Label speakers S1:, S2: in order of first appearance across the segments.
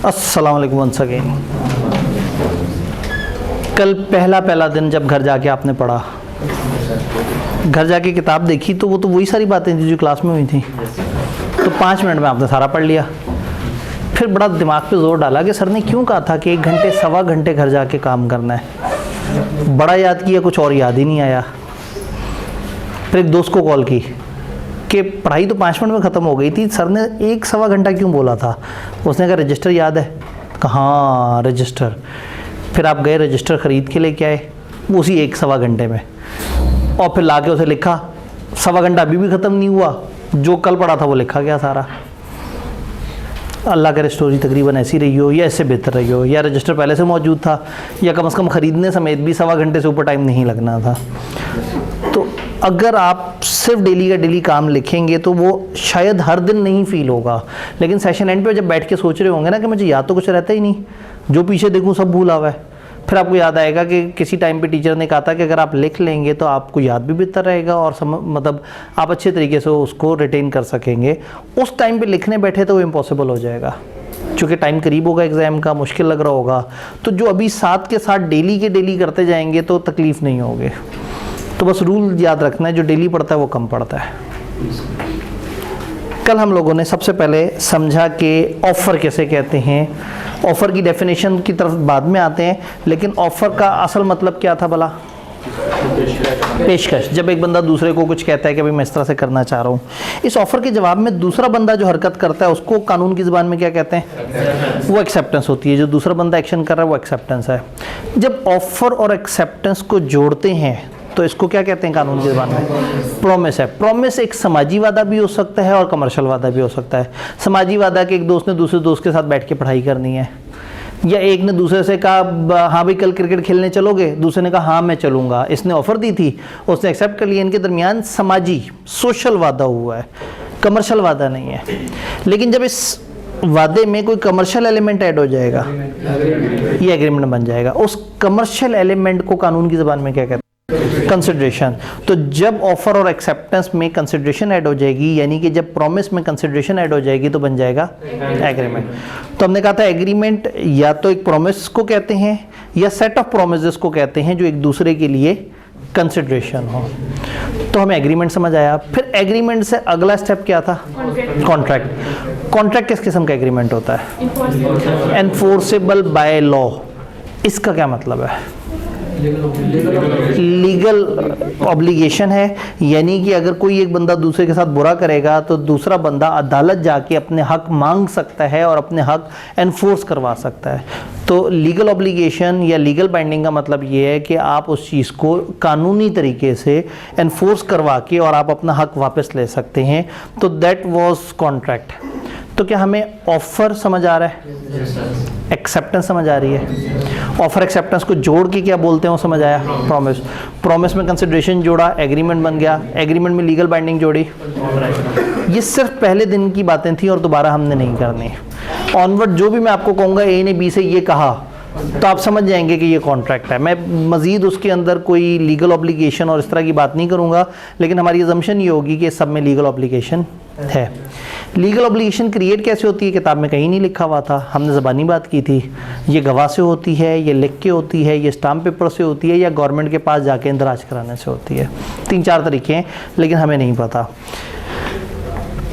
S1: अस्सलाम वालेकुम once again. कल पहला दिन जब घर जाके आपने पढ़ा, घर जाके किताब देखी तो वो तो वही सारी बातें थी जो क्लास में हुई थी। तो 5 मिनट में आपने सारा पढ़ लिया। फिर बड़ा दिमाग पे जोर डाला कि सर ने क्यों कहा था कि 1 घंटे सवा घंटे घर जाके काम करना है। बड़ा याद किया, कुछ और याद ही नहीं आया। फिर एक दोस्त को कॉल की कि पढ़ाई तो 5 मिनट में ख़त्म हो गई थी, सर ने 1 सवा घंटा क्यों बोला था। उसने कहा रजिस्टर याद है। कहा हाँ रजिस्टर। फिर आप गए, रजिस्टर ख़रीद के लेके आए उसी 1 सवा घंटे में, और फिर लाके उसे लिखा। सवा घंटा अभी भी ख़त्म नहीं हुआ, जो कल पढ़ा था वो लिखा गया सारा। अल्लाह करे स्टोरी तकरीबन ऐसी रही हो या इससे बेहतर रही हो, या रजिस्टर पहले से मौजूद था, या कम से कम ख़रीदने समेत भी सवा घंटे से ऊपर टाइम नहीं लगना था। तो अगर आप सिर्फ डेली का डेली काम लिखेंगे तो वो शायद हर दिन नहीं फील होगा, लेकिन सेशन एंड पे जब बैठ के सोच रहे होंगे ना कि मुझे याद तो कुछ रहता ही नहीं, जो पीछे देखूँ सब भूला हुआ है, फिर आपको याद आएगा कि किसी टाइम पे टीचर ने कहा था कि अगर आप लिख लेंगे तो आपको याद भी बेहतर रहेगा और मतलब आप अच्छे तरीके से उसको रिटेन कर सकेंगे। उस टाइम पे लिखने बैठे तो वो इम्पॉसिबल हो जाएगा, क्योंकि टाइम करीब होगा एग्ज़ाम का, मुश्किल लग रहा होगा। तो जो अभी साथ के साथ डेली के डेली करते जाएंगे तो तकलीफ़ नहीं होगी। तो बस रूल याद रखना है, जो डेली पढ़ता है वो कम पढ़ता है। कल हम लोगों ने सबसे पहले समझा कि ऑफ़र कैसे कहते हैं। ऑफ़र की डेफिनेशन की तरफ बाद में आते हैं, लेकिन ऑफ़र का असल मतलब क्या था भला? पेशकश। जब एक बंदा दूसरे को कुछ कहता है कि भाई मैं इस तरह से करना चाह रहा हूँ, इस ऑफ़र के जवाब में दूसरा बंदा जो हरकत करता है उसको कानून की ज़बान में क्या कहते हैं? वो एक्सेप्टेंस होती है। जो दूसरा बंदा एक्शन कर रहा है वो एक्सेप्टेंस है। जब ऑफ़र और एक्सेप्टेंस को जोड़ते हैं तो इसको क्या कहते हैं कानून की ज़बान में? प्रॉमिस है। प्रॉमिस एक समाजी वादा भी हो सकता है और कमर्शियल वादा भी हो सकता है। समाजी वादा कि एक दोस्त ने दूसरे दोस्त के साथ बैठ के पढ़ाई करनी है, या एक ने दूसरे से कहा हाँ भाई कल क्रिकेट खेलने चलोगे, दूसरे ने कहा हाँ मैं चलूँगा। इसने ऑफ़र दी थी, उसने एक्सेप्ट कर लिया। इनके दरमियान समाजी सोशल वादा हुआ है, कमर्शियल वादा नहीं है। लेकिन जब इस वादे में कोई कमर्शियल एलिमेंट ऐड हो जाएगा, ये एग्रीमेंट बन जाएगा। उस कमर्शियल एलिमेंट को कानून की ज़बान में क्या कहते हैं? कंसिडरेशन। तो जब ऑफर और एक्सेप्टेंस में कंसिडरेशन ऐड हो जाएगी, यानी कि जब प्रॉमिस में कंसिडरेशन ऐड हो जाएगी तो बन जाएगा एग्रीमेंट। तो हमने कहा था एग्रीमेंट या तो एक प्रॉमिस को कहते हैं या सेट ऑफ प्रॉमिसेस को कहते हैं जो एक दूसरे के लिए कंसिडरेशन हो। तो हमें एग्रीमेंट समझ आया। फिर एग्रीमेंट से अगला स्टेप क्या था? कॉन्ट्रैक्ट। कॉन्ट्रैक्ट किस किस्म का एग्रीमेंट होता है? Enforceable by law. इसका क्या मतलब है? लीगल ऑब्लिगेशन है, यानी कि अगर कोई एक बंदा दूसरे के साथ बुरा करेगा तो दूसरा बंदा अदालत जाके अपने हक मांग सकता है और अपने हक एनफोर्स करवा सकता है। तो लीगल ऑब्लिगेशन या लीगल बाइंडिंग का मतलब ये है कि आप उस चीज़ को कानूनी तरीके से एनफोर्स करवा के और आप अपना हक वापस ले सकते हैं। तो दैट वाज कॉन्ट्रैक्ट। तो क्या हमें ऑफ़र समझ आ रहा है? एक्सेप्टेंस समझ आ रही है? ऑफ़र एक्सेप्टेंस को जोड़ के क्या बोलते हैं वो समझ आया? प्रॉमिस। प्रॉमिस में कंसिडरेशन जोड़ा, एग्रीमेंट बन गया। एग्रीमेंट में लीगल बाइंडिंग जोड़ी। ये सिर्फ पहले दिन की बातें थी और दोबारा हमने नहीं करनी। ऑनवर्ड जो भी मैं आपको कहूँगा, ए ने बी से ये कहा, तो आप समझ जाएंगे कि ये कॉन्ट्रैक्ट है। मैं मज़ीद उसके अंदर कोई लीगल ऑब्लिगेशन और इस तरह की बात नहीं करूँगा, लेकिन हमारी अजम्पशन ये होगी कि सब में लीगल ऑब्लिगेशन है। लीगल ऑब्लिगेशन क्रिएट कैसे होती है? किताब में कहीं नहीं लिखा हुआ था, हमने ज़बानी बात की थी। ये गवाह से होती है, ये लिख के होती है, ये स्टाम्प पेपर से होती है, या गवर्नमेंट के पास जाके इंदराज कराने से होती है। 3-4 तरीके हैं, लेकिन हमें नहीं पता।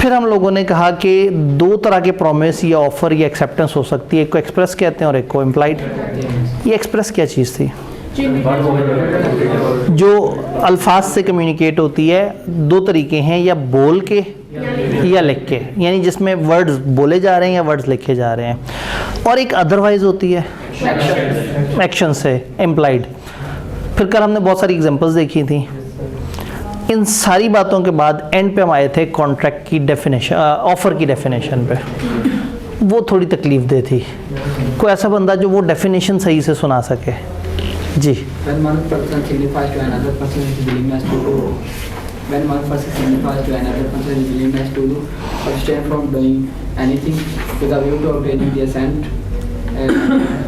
S1: फिर हम लोगों ने कहा कि 2 तरह के प्रॉमिस या ऑफ़र या एक्सेप्टेंस हो सकती है। एक को एक्सप्रेस कहते हैं और एक को इम्प्लाइड। ये एक्सप्रेस क्या चीज़ थी? जो अल्फाज से कम्युनिकेट होती है। 2 तरीके हैं, या बोल के या लिख के, यानी जिसमें वर्ड्स बोले जा रहे हैं या वर्ड्स लिखे जा रहे हैं। और एक अदरवाइज होती है एक्शन से, इम्प्लाइड। फिर कल हमने बहुत सारी एग्जांपल्स देखी थी। इन सारी बातों के बाद एंड पे हम आए थे कॉन्ट्रैक्ट की डेफिनेशन, ऑफ़र की डेफिनेशन पे। वो थोड़ी तकलीफ दे थी। कोई ऐसा बंदा जो वो डेफिनेशन सही से सुना सके। जी।
S2: When one person signifies to another person his willingness to do, when one person signifies to another person his willingness to do, abstain from doing anything with a view to obtaining the assent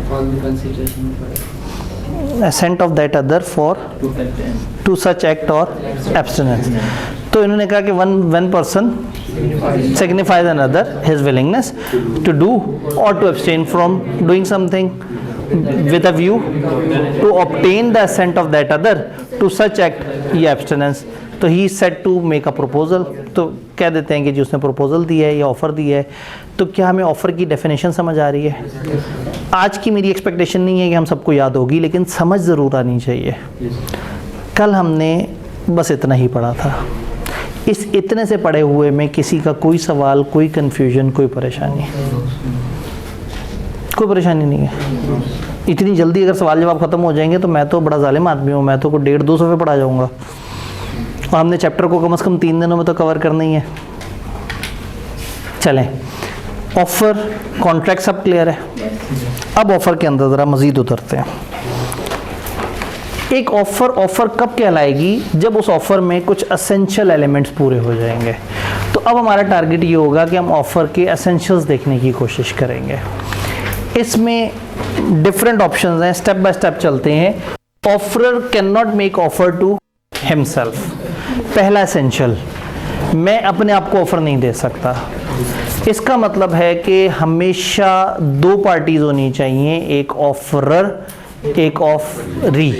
S2: for the consideration for
S1: assent of that other for to such act or abstinence। तो इन्होंने कहा कि when person signifies another his willingness to do or to abstain from doing something with a view to obtain the assent of that other to such act ये abstinence. तो he is said to make a proposal. तो कह देते हैं कि जी उसने proposal दिया है या ऑफ़र दिया है. तो क्या हमें ऑफ़र की डेफिनेशन समझ आ रही है? आज की मेरी एक्सपेक्टेशन नहीं है कि हम सबको याद होगी, लेकिन समझ ज़रूर आनी चाहिए. कल हमने बस इतना ही पढ़ा था. इस इतने से पढ़े हुए में किसी का कोई सवाल, कोई कन्फ्यूजन, कोई परेशानी नहीं है. इतनी जल्दी अगर सवाल जवाब ख़त्म हो जाएंगे तो मैं तो बड़ा जालिम आदमी हूँ, मैं तो को 1.5-2 सफ़े पढ़ा जाऊँगा. और हमने चैप्टर को कम से कम 3 दिनों में तो कवर करना ही है. चलें, ऑफ़र, कॉन्ट्रैक्ट सब क्लियर है. अब ऑफ़र के अंदर ज़रा मज़ीद उतरते हैं. एक ऑफ़र कब कहलाएगी? जब उस ऑफ़र में कुछ एसेंशियल एलिमेंट्स पूरे हो जाएंगे. तो अब हमारा टारगेट ये होगा कि हम ऑफ़र के एसेंशियल्स देखने की कोशिश करेंगे. इसमें डिफरेंट ऑप्शंस हैं, स्टेप बाय स्टेप चलते हैं. Offeror can not make offer to himself. पहला एसेंशियल, मैं अपने आप को ऑफर नहीं दे सकता. इसका मतलब है कि हमेशा 2 पार्टीज होनी चाहिए, एक ऑफरर, एक ऑफरी.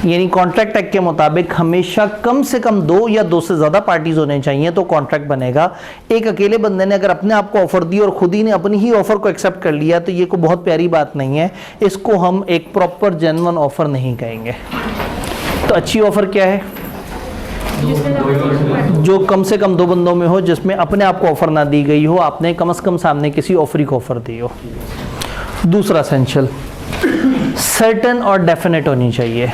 S1: यानी कॉन्ट्रैक्ट एक्ट के मुताबिक हमेशा कम से कम 2 या 2 से ज़्यादा पार्टीज होने चाहिए तो कॉन्ट्रैक्ट बनेगा. एक अकेले बंदे ने अगर अपने आप को ऑफर दी और खुद ही ने अपनी ही ऑफर को एक्सेप्ट कर लिया तो ये कोई बहुत प्यारी बात नहीं है. इसको हम एक प्रॉपर जेन्युइन ऑफर नहीं कहेंगे. तो अच्छी ऑफर क्या है? जो कम से कम 2 बंदों में हो, जिसमें अपने आप को ऑफर ना दी गई हो, आपने कम से कम सामने किसी ऑफरी को ऑफर दी हो. दूसरा एसेंशियल, सर्टेन और डेफिनेट होनी चाहिए.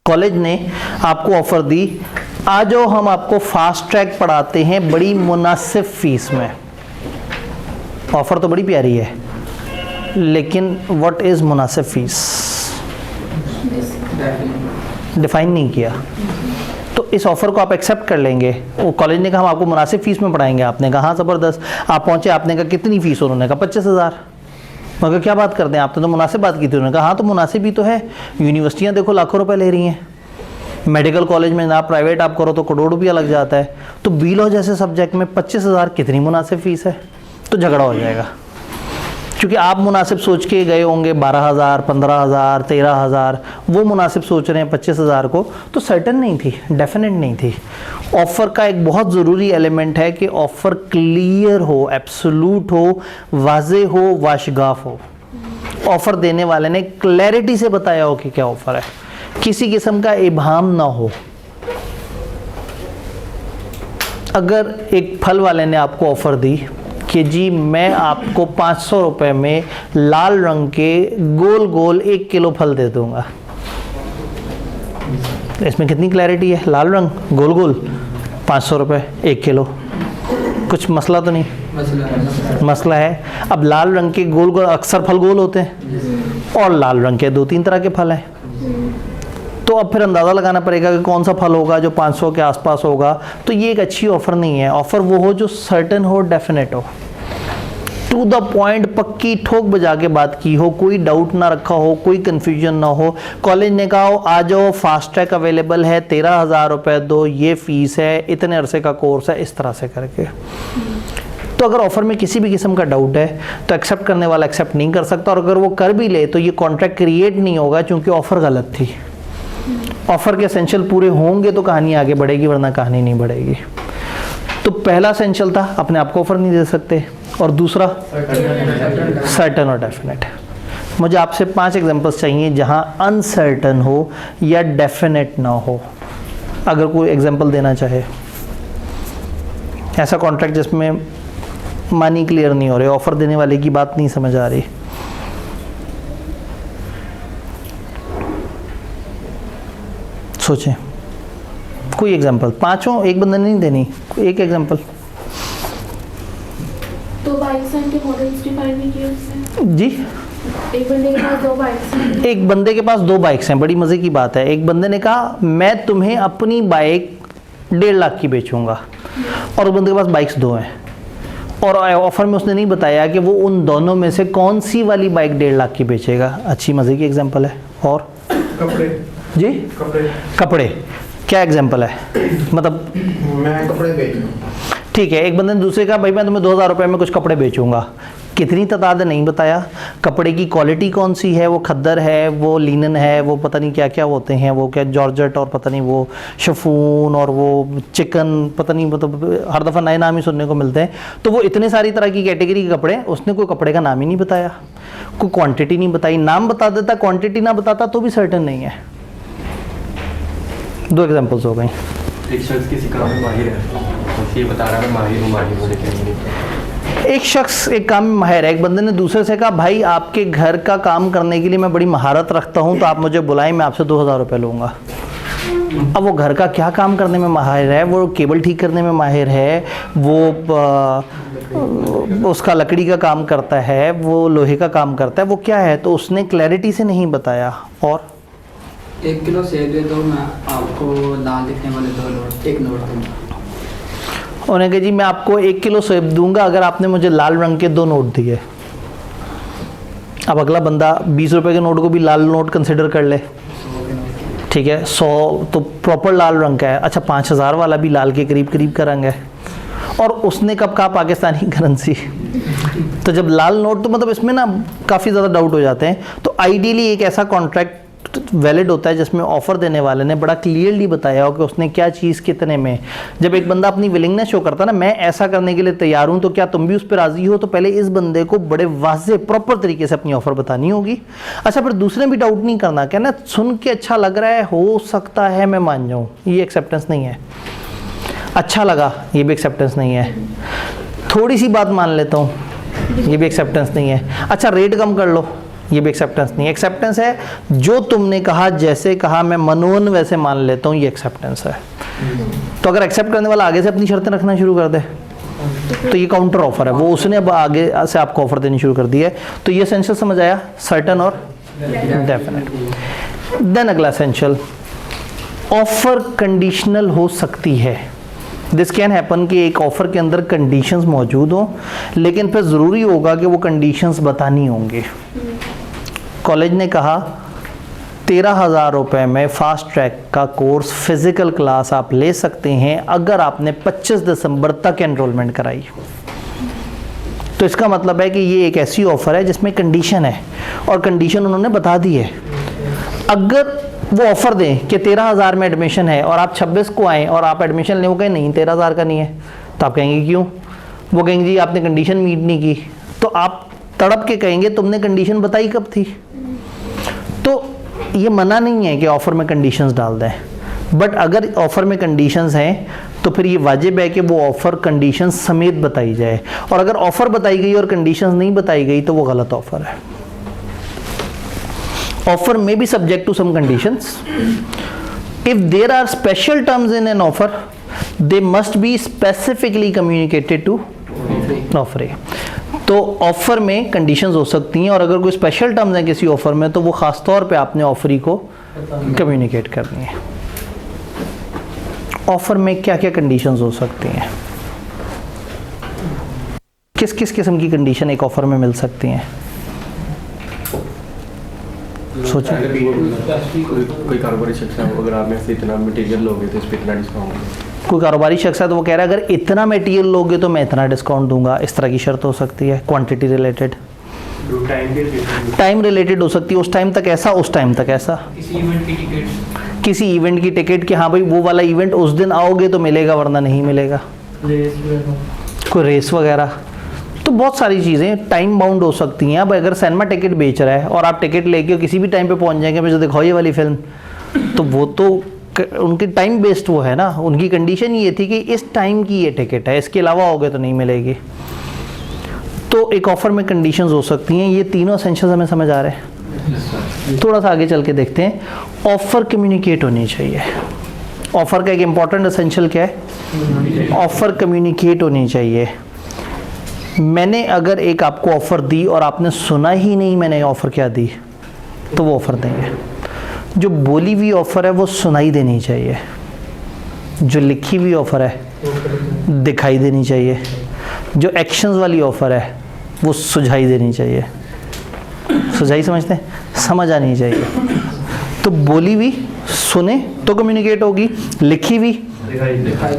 S1: कॉलेज ने आपको ऑफर दी, आ जाओ हम आपको फास्ट ट्रैक पढ़ाते हैं बड़ी मुनासिब फीस में. ऑफर तो बड़ी प्यारी है, लेकिन व्हाट इज मुनासिब फीस डिफाइन नहीं किया. तो इस ऑफर को आप एक्सेप्ट कर लेंगे. वो कॉलेज ने कहा हम आपको मुनासिब फीस में पढ़ाएंगे. आपने कहा हाँ ज़बरदस्त. आप पहुंचे, आपने कहा कितनी फीस? उन्होंने कहा 25,000. मगर क्या बात करते हैं, आपने तो मुनासिब बात की थी. उन्होंने कहा हाँ तो मुनासिब ही तो है. यूनिवर्सिटियाँ देखो लाखों रुपए ले रही हैं. मेडिकल कॉलेज में ना प्राइवेट आप करो तो करोड़ रुपया लग जाता है. तो बी लॉ जैसे सब्जेक्ट में 25,000 कितनी मुनासिब फीस है? तो झगड़ा हो जाएगा. क्योंकि आप मुनासिब सोच के गए होंगे 12,000, 15,000, 13,000, वो मुनासिब सोच रहे हैं 25,000 को. तो सर्टेन नहीं थी, डेफिनेट नहीं थी. ऑफ़र का एक बहुत ज़रूरी एलिमेंट है कि ऑफ़र क्लियर हो, एब्सोल्यूट हो, वाज़े हो, वाशगाफ हो. ऑफ़र देने वाले ने क्लैरिटी से बताया हो कि क्या ऑफ़र है, किसी किस्म का इबाहम ना हो. अगर एक फल वाले ने आपको ऑफ़र दी कि जी मैं आपको 500 रुपये में लाल रंग के गोल गोल 1 किलो फल दे दूंगा. इसमें कितनी क्लैरिटी है? लाल रंग, गोल गोल, 500 रुपये 1 किलो. कुछ मसला तो नहीं? मसला है. अब लाल रंग के गोल गोल, अक्सर फल गोल होते हैं और लाल रंग के 2-3 तरह के फल हैं. तो अब फिर अंदाज़ा लगाना पड़ेगा कि कौन सा फल होगा जो 500 के आसपास होगा. तो ये एक अच्छी ऑफ़र नहीं है. ऑफ़र वो हो जो सर्टेन हो, डेफिनेट हो, टू द पॉइंट, पक्की ठोक बजा के बात की हो, कोई डाउट ना रखा हो, कोई कन्फ्यूजन ना हो. कॉलेज ने कहा आ जाओ फास्ट ट्रैक अवेलेबल है, 13,000 रुपये दो, ये फ़ीस है, इतने अरसे का कोर्स है, इस तरह से करके. तो अगर ऑफ़र में किसी भी किस्म का डाउट है तो एक्सेप्ट करने वाला एक्सेप्ट नहीं कर सकता. और अगर वो कर भी ले तो ये कॉन्ट्रैक्ट क्रिएट नहीं होगा क्योंकि ऑफ़र गलत थी. ऑफ़र के एसेंशियल पूरे होंगे तो कहानी आगे बढ़ेगी, वरना कहानी नहीं बढ़ेगी. तो पहला एसेंशियल था अपने आप को ऑफ़र नहीं दे सकते. और दूसरा सर्टेन और डेफिनेट. मुझे आपसे 5 एग्जांपल्स चाहिए जहां अनसर्टेन हो या डेफिनेट ना हो. अगर कोई एग्जांपल देना चाहे, ऐसा कॉन्ट्रैक्ट जिसमें मनी क्लियर नहीं हो रहे, ऑफ़र देने वाले की बात नहीं समझ आ रही. सोचें कोई एग्जांपल. 5 एक बंदे ने नहीं देनी, एक एग्जांपल.
S3: 2 बाइक्स हैं के मॉडल्स डिफाइन नहीं किए उसने.
S1: जी,
S3: एक बंदे के पास 2 बाइक्स हैं.
S1: एक बंदे के पास 2 बाइक्स हैं. बड़ी मज़े की बात है. एक बंदे ने कहा मैं तुम्हें अपनी बाइक 1.5 लाख की बेचूंगा, और उस बंदे के पास बाइक्स 2 हैं. और ऑफ़र में उसने नहीं बताया कि वो उन दोनों में से कौन सी वाली बाइक 1.5 लाख की बेचेगा. अच्छी मज़े की एग्जांपल है. और
S4: कपड़े.
S1: जी, कपड़े. क्या एग्जाम्पल है? मतलब
S4: मैं कपड़े बेच रहा हूँ।
S1: ठीक है, एक बंदे ने दूसरे का भाई मैं तुम्हें 2000 रुपये में कुछ कपड़े बेचूंगा, कितनी तादाद है नहीं बताया, कपड़े की क्वालिटी कौन सी है, वो खद्दर है, वो लिनन है, वो पता नहीं क्या क्या होते हैं, वो क्या जॉर्जेट और पता नहीं वो शिफॉन और वो चिकन, पता नहीं, मतलब हर दफ़ा नए नाम ही सुनने को मिलते हैं। तो वो इतने सारी तरह की कैटेगरी के कपड़े, उसने कोई कपड़े का नाम ही नहीं बताया, कोई क्वांटिटी नहीं बताई। नाम बता देता, क्वांटिटी ना बताता तो भी सर्टेन नहीं है। 2 एग्जांपल्स हो गई।
S5: एक शख्स किसी काम में माहिर है, ये बता रहा है माहिर हूँ, लेकिन
S1: एक शख्स एक काम में माहिर है, एक बंदे ने दूसरे से कहा भाई आपके घर का काम करने के लिए मैं बड़ी महारत रखता हूँ, तो आप मुझे बुलाएं, मैं आपसे 2000 रुपये लूँगा। अब वो घर का क्या काम करने में माहिर है, वो केबल ठीक करने में माहिर है, वो उसका लकड़ी का काम करता है, वो लोहे का काम करता है, वो क्या है, तो उसने क्लैरिटी से नहीं बताया। और
S2: 1 किलो सेब दे दो, मैं आपको लाल दिखने वाले 2 नोट, 1 नोट दूँगा।
S1: उन्होंने कहा जी मैं आपको 1 किलो सेब दूंगा अगर आपने मुझे लाल रंग के 2 नोट दिए। अब अगला बंदा 20 रुपए के नोट को भी लाल नोट कंसिडर कर ले, ठीक है, 100 तो प्रॉपर लाल रंग का है, अच्छा 5000 वाला भी लाल के करीब करीब का रंग है, और उसने कब कहा पाकिस्तानी करेंसी। तो जब लाल नोट, तो मतलब इसमें ना काफ़ी ज़्यादा डाउट हो जाते हैं। तो आइडियली एक ऐसा कॉन्ट्रैक्ट वैलिड होता है जिसमें ऑफर देने वाले ने बड़ा क्लियरली बताया हो कि उसने क्या चीज़ कितने में। जब एक बंदा अपनी विलिंगनेस शो करता है ना, मैं ऐसा करने के लिए तैयार हूं, तो क्या तुम भी उस पर राजी हो, तो पहले इस बंदे को बड़े वाज़े प्रॉपर तरीके से अपनी ऑफर बतानी होगी। अच्छा, फिर दूसरे भी डाउट नहीं करना, कहना सुन के अच्छा लग रहा है, हो सकता है मैं मान जाऊँ, ये एक्सेप्टेंस नहीं है। अच्छा लगा, ये भी एक्सेप्टेंस नहीं है। थोड़ी सी बात मान लेता हूँ, ये भी एक्सेप्टेंस नहीं है। अच्छा रेट कम कर लो, ये भी एक्सेप्टेंस नहीं है। एक्सेप्टेंस है जो तुमने कहा, जैसे कहा, मैं मनोन वैसे मान लेता हूँ, ये एक्सेप्टेंस है। तो अगर एक्सेप्ट करने वाला आगे से अपनी शर्तें रखना शुरू कर दे, तो ये काउंटर ऑफर है, वो उसने अब आगे से आपको ऑफर देनी शुरू कर दी है। तो ये एसेंशियल समझ आया, सर्टेन और डेफिनेट। देन अगला एसेंशियल, ऑफर कंडीशनल हो सकती है। दिस कैन हैपन कि एक ऑफर के अंदर कंडीशंस मौजूद हों, लेकिन फिर ज़रूरी होगा कि वो कंडीशंस बतानी होंगी। कॉलेज ने कहा 13,000 रुपये में फास्ट ट्रैक का कोर्स फिज़िकल क्लास आप ले सकते हैं अगर आपने 25 दिसंबर तक एनरोलमेंट कराई। तो इसका मतलब है कि ये एक ऐसी ऑफ़र है जिसमें कंडीशन है, और कंडीशन उन्होंने बता दी है। अगर वो ऑफ़र दें कि 13,000 में एडमिशन है और आप 26 को आएँ और आप एडमिशन लें, वो कहें नहीं 13,000 का नहीं है, तो आप कहेंगे क्यों? वो कहेंगे जी आपने कंडीशन मीट नहीं की। तो आप तड़प के कहेंगे तुमने कंडीशन बताई कब थी? तो ये मना नहीं है कि ऑफ़र में कंडीशंस डाल दें, बट अगर ऑफ़र में कंडीशंस हैं तो फिर ये वाजिब है कि वो ऑफ़र कंडीशंस समेत बताई जाए, और अगर ऑफ़र बताई गई और कंडीशंस नहीं बताई गई तो वो गलत ऑफ़र है। Offer may be subject to some conditions. If there are special terms in an offer, they must be specifically communicated to offeree. तो ऑफर में कंडीशंस हो सकती हैं, और अगर कोई स्पेशल टर्म्स हैं किसी ऑफर में तो वो खास तौर पे आपने ऑफरी को कम्युनिकेट करनी है। ऑफर में क्या क्या कंडीशंस हो सकती हैं, किस किस किस्म की कंडीशन एक ऑफर में मिल सकती हैं? सोचो।
S5: कोई कारोबारी शख्स है, अगर आप में से इतना मटेरियल लोगे तो इस पर इतना डिस्काउंट।
S1: कोई कारोबारी शख्स है तो वो कह रहा है अगर इतना मटेरियल लोगे तो मैं इतना डिस्काउंट दूंगा, इस तरह की शर्त हो सकती है। क्वांटिटी रिलेटेड, टाइम रिलेटेड हो सकती है, उस टाइम तक ऐसा, उस टाइम तक ऐसा। किसी इवेंट की टिकट कि हाँ भाई वो वाला इवेंट उस दिन आओगे तो मिलेगा वरना नहीं मिलेगा। कोई रेस वगैरह, तो बहुत सारी चीज़ें टाइम बाउंड हो सकती हैं। अब अगर सिनेमा टिकट बेच रहा है और आप टिकट लेके किसी भी टाइम पे पहुंच जाएंगे, मुझे दिखाओ ये वाली फिल्म, तो वो तो उनकी टाइम बेस्ड वो है ना। उनकी कंडीशन ये थी कि इस टाइम की ये टिकट है, इसके अलावा होगे तो नहीं मिलेगी। तो एक ऑफर में कंडीशंस हो सकती हैं। ये तीनों एसेंशियल्स हमें समझ आ रहे हैं। थोड़ा सा आगे चल के देखते हैं। ऑफर कम्युनिकेट होनी चाहिए। ऑफर का एक इंपॉर्टेंट एसेंशियल क्या है? ऑफर कम्युनिकेट होनी चाहिए। मैंने अगर एक आपको ऑफ़र दी और आपने सुना ही नहीं मैंने ऑफ़र क्या दी, तो वो ऑफ़र नहीं है। जो बोली हुई ऑफ़र है वो सुनाई देनी चाहिए, जो लिखी हुई ऑफ़र है दिखाई देनी चाहिए, जो एक्शंस वाली ऑफ़र है वो सुझाई देनी चाहिए। सुझाई समझते हैं? समझ आनी चाहिए। तो बोली हुई सुने तो कम्युनिकेट होगी, लिखी हुई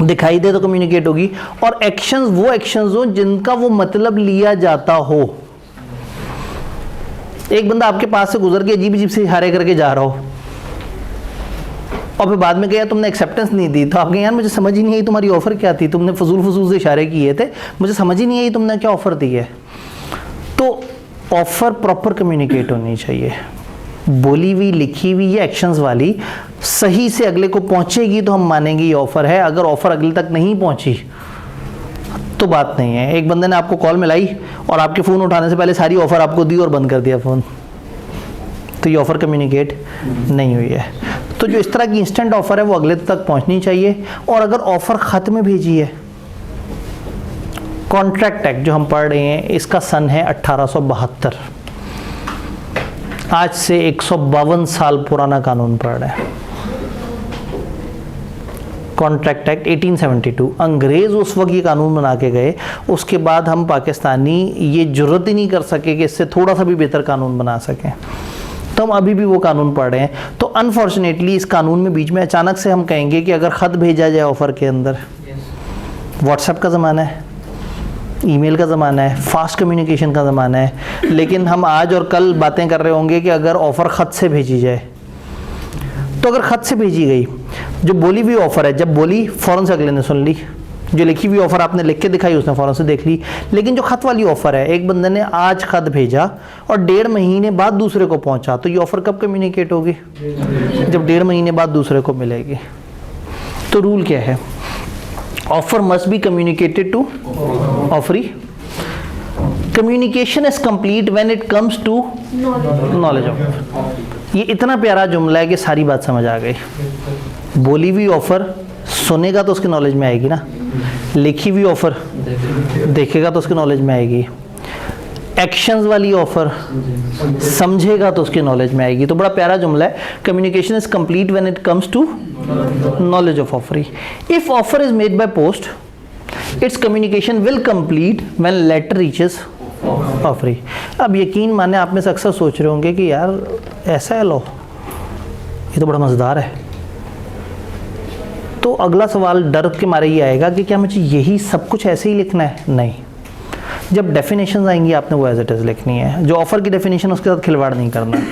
S1: दिखाई दे तो कम्युनिकेट होगी, और एक्शंस वो एक्शंस हो जिनका वो मतलब लिया जाता हो। एक बंदा आपके पास से गुजर के अजीब अजीब से इशारे करके जा रहा हो और फिर बाद में कहा तुमने एक्सेप्टेंस नहीं दी, तो आप कहें यार मुझे समझ ही नहीं आई तुम्हारी ऑफर क्या थी, तुमने फजूल से इशारे किए थे, मुझे समझ ही नहीं आई तुमने क्या ऑफर दी है। तो ऑफर प्रॉपर कम्युनिकेट होनी चाहिए, बोली हुई लिखी हुई या एक्शंस वाली सही से अगले को पहुंचेगी तो हम मानेंगे ये ऑफर है। अगर ऑफर अगले तक नहीं पहुंची तो बात नहीं है। एक बंदे ने आपको कॉल मिलाई और आपके फ़ोन उठाने से पहले सारी ऑफ़र आपको दी और बंद कर दिया फ़ोन, तो ये ऑफ़र कम्युनिकेट नहीं हुई है। तो जो इस तरह की इंस्टेंट ऑफ़र है वो अगले तक पहुंचनी चाहिए। और अगर ऑफ़र ख़त में भेजी है, कॉन्ट्रैक्ट एक्ट जो हम पढ़ रहे हैं इसका सन है 1872, आज से 152 साल पुराना कानून पढ़ रहे हैं। कॉन्ट्रैक्ट एक्ट 1872, अंग्रेज़ उस वक्त ये कानून बना के गए, उसके बाद हम पाकिस्तानी ये जुर्रत ही नहीं कर सके कि इससे थोड़ा सा भी बेहतर कानून बना सकें, तो हम अभी भी वो कानून पढ़ रहे हैं। तो अनफॉर्चुनेटली इस कानून में बीच में अचानक से हम कहेंगे कि अगर ख़त भेजा जाए ऑफ़र के अंदर, व्हाट्सएप का ज़माना है, ईमेल का ज़माना है, फास्ट कम्युनिकेशन का ज़माना है, लेकिन हम आज और कल बातें कर रहे होंगे कि अगर ऑफ़र ख़त से भेजी जाए, तो अगर ख़त से भेजी गई, जो बोली हुई ऑफ़र है, जब बोली फ़ौरन से अगले ने सुन ली, जो लिखी हुई ऑफ़र आपने लिख के दिखाई उसने फ़ौरन से देख ली, लेकिन जो ख़त वाली ऑफ़र है, एक बंदे ने आज ख़त भेजा और 1.5 महीने बाद दूसरे को पहुंचा, तो ये ऑफ़र कब कम्युनिकेट होगी? जब 1.5 महीने बाद दूसरे को मिलेगी। तो रूल क्या है? Offer must be communicated to offeree. Communication is complete when it comes to knowledge of. ये इतना प्यारा जुमला है कि सारी बात समझ आ गई। बोली हुई ऑफ़र सुनेगा तो उसके नॉलेज में आएगी ना, लिखी हुई ऑफ़र देखेगा तो उसके नॉलेज में आएगी, एक्शंस वाली ऑफ़र समझेगा तो उसके नॉलेज में आएगी। तो बड़ा प्यारा जुमला है, communication is complete when it comes to knowledge of offer. If offer is made by post, its communication will complete when letter reaches offer. अब यकीन माने आप में से अक्सर सोच रहे होंगे कि यार ऐसा है, लो ये तो बड़ा मज़ेदार है। तो अगला सवाल डर के मारे ये आएगा कि क्या मुझे यही सब कुछ ऐसे ही लिखना है? नहीं, जब डेफिनेशन आएंगी आपने वो एज इट इज़ लिखनी है। जो ऑफ़र की डेफिनेशन उसके साथ खिलवाड़ नहीं करना।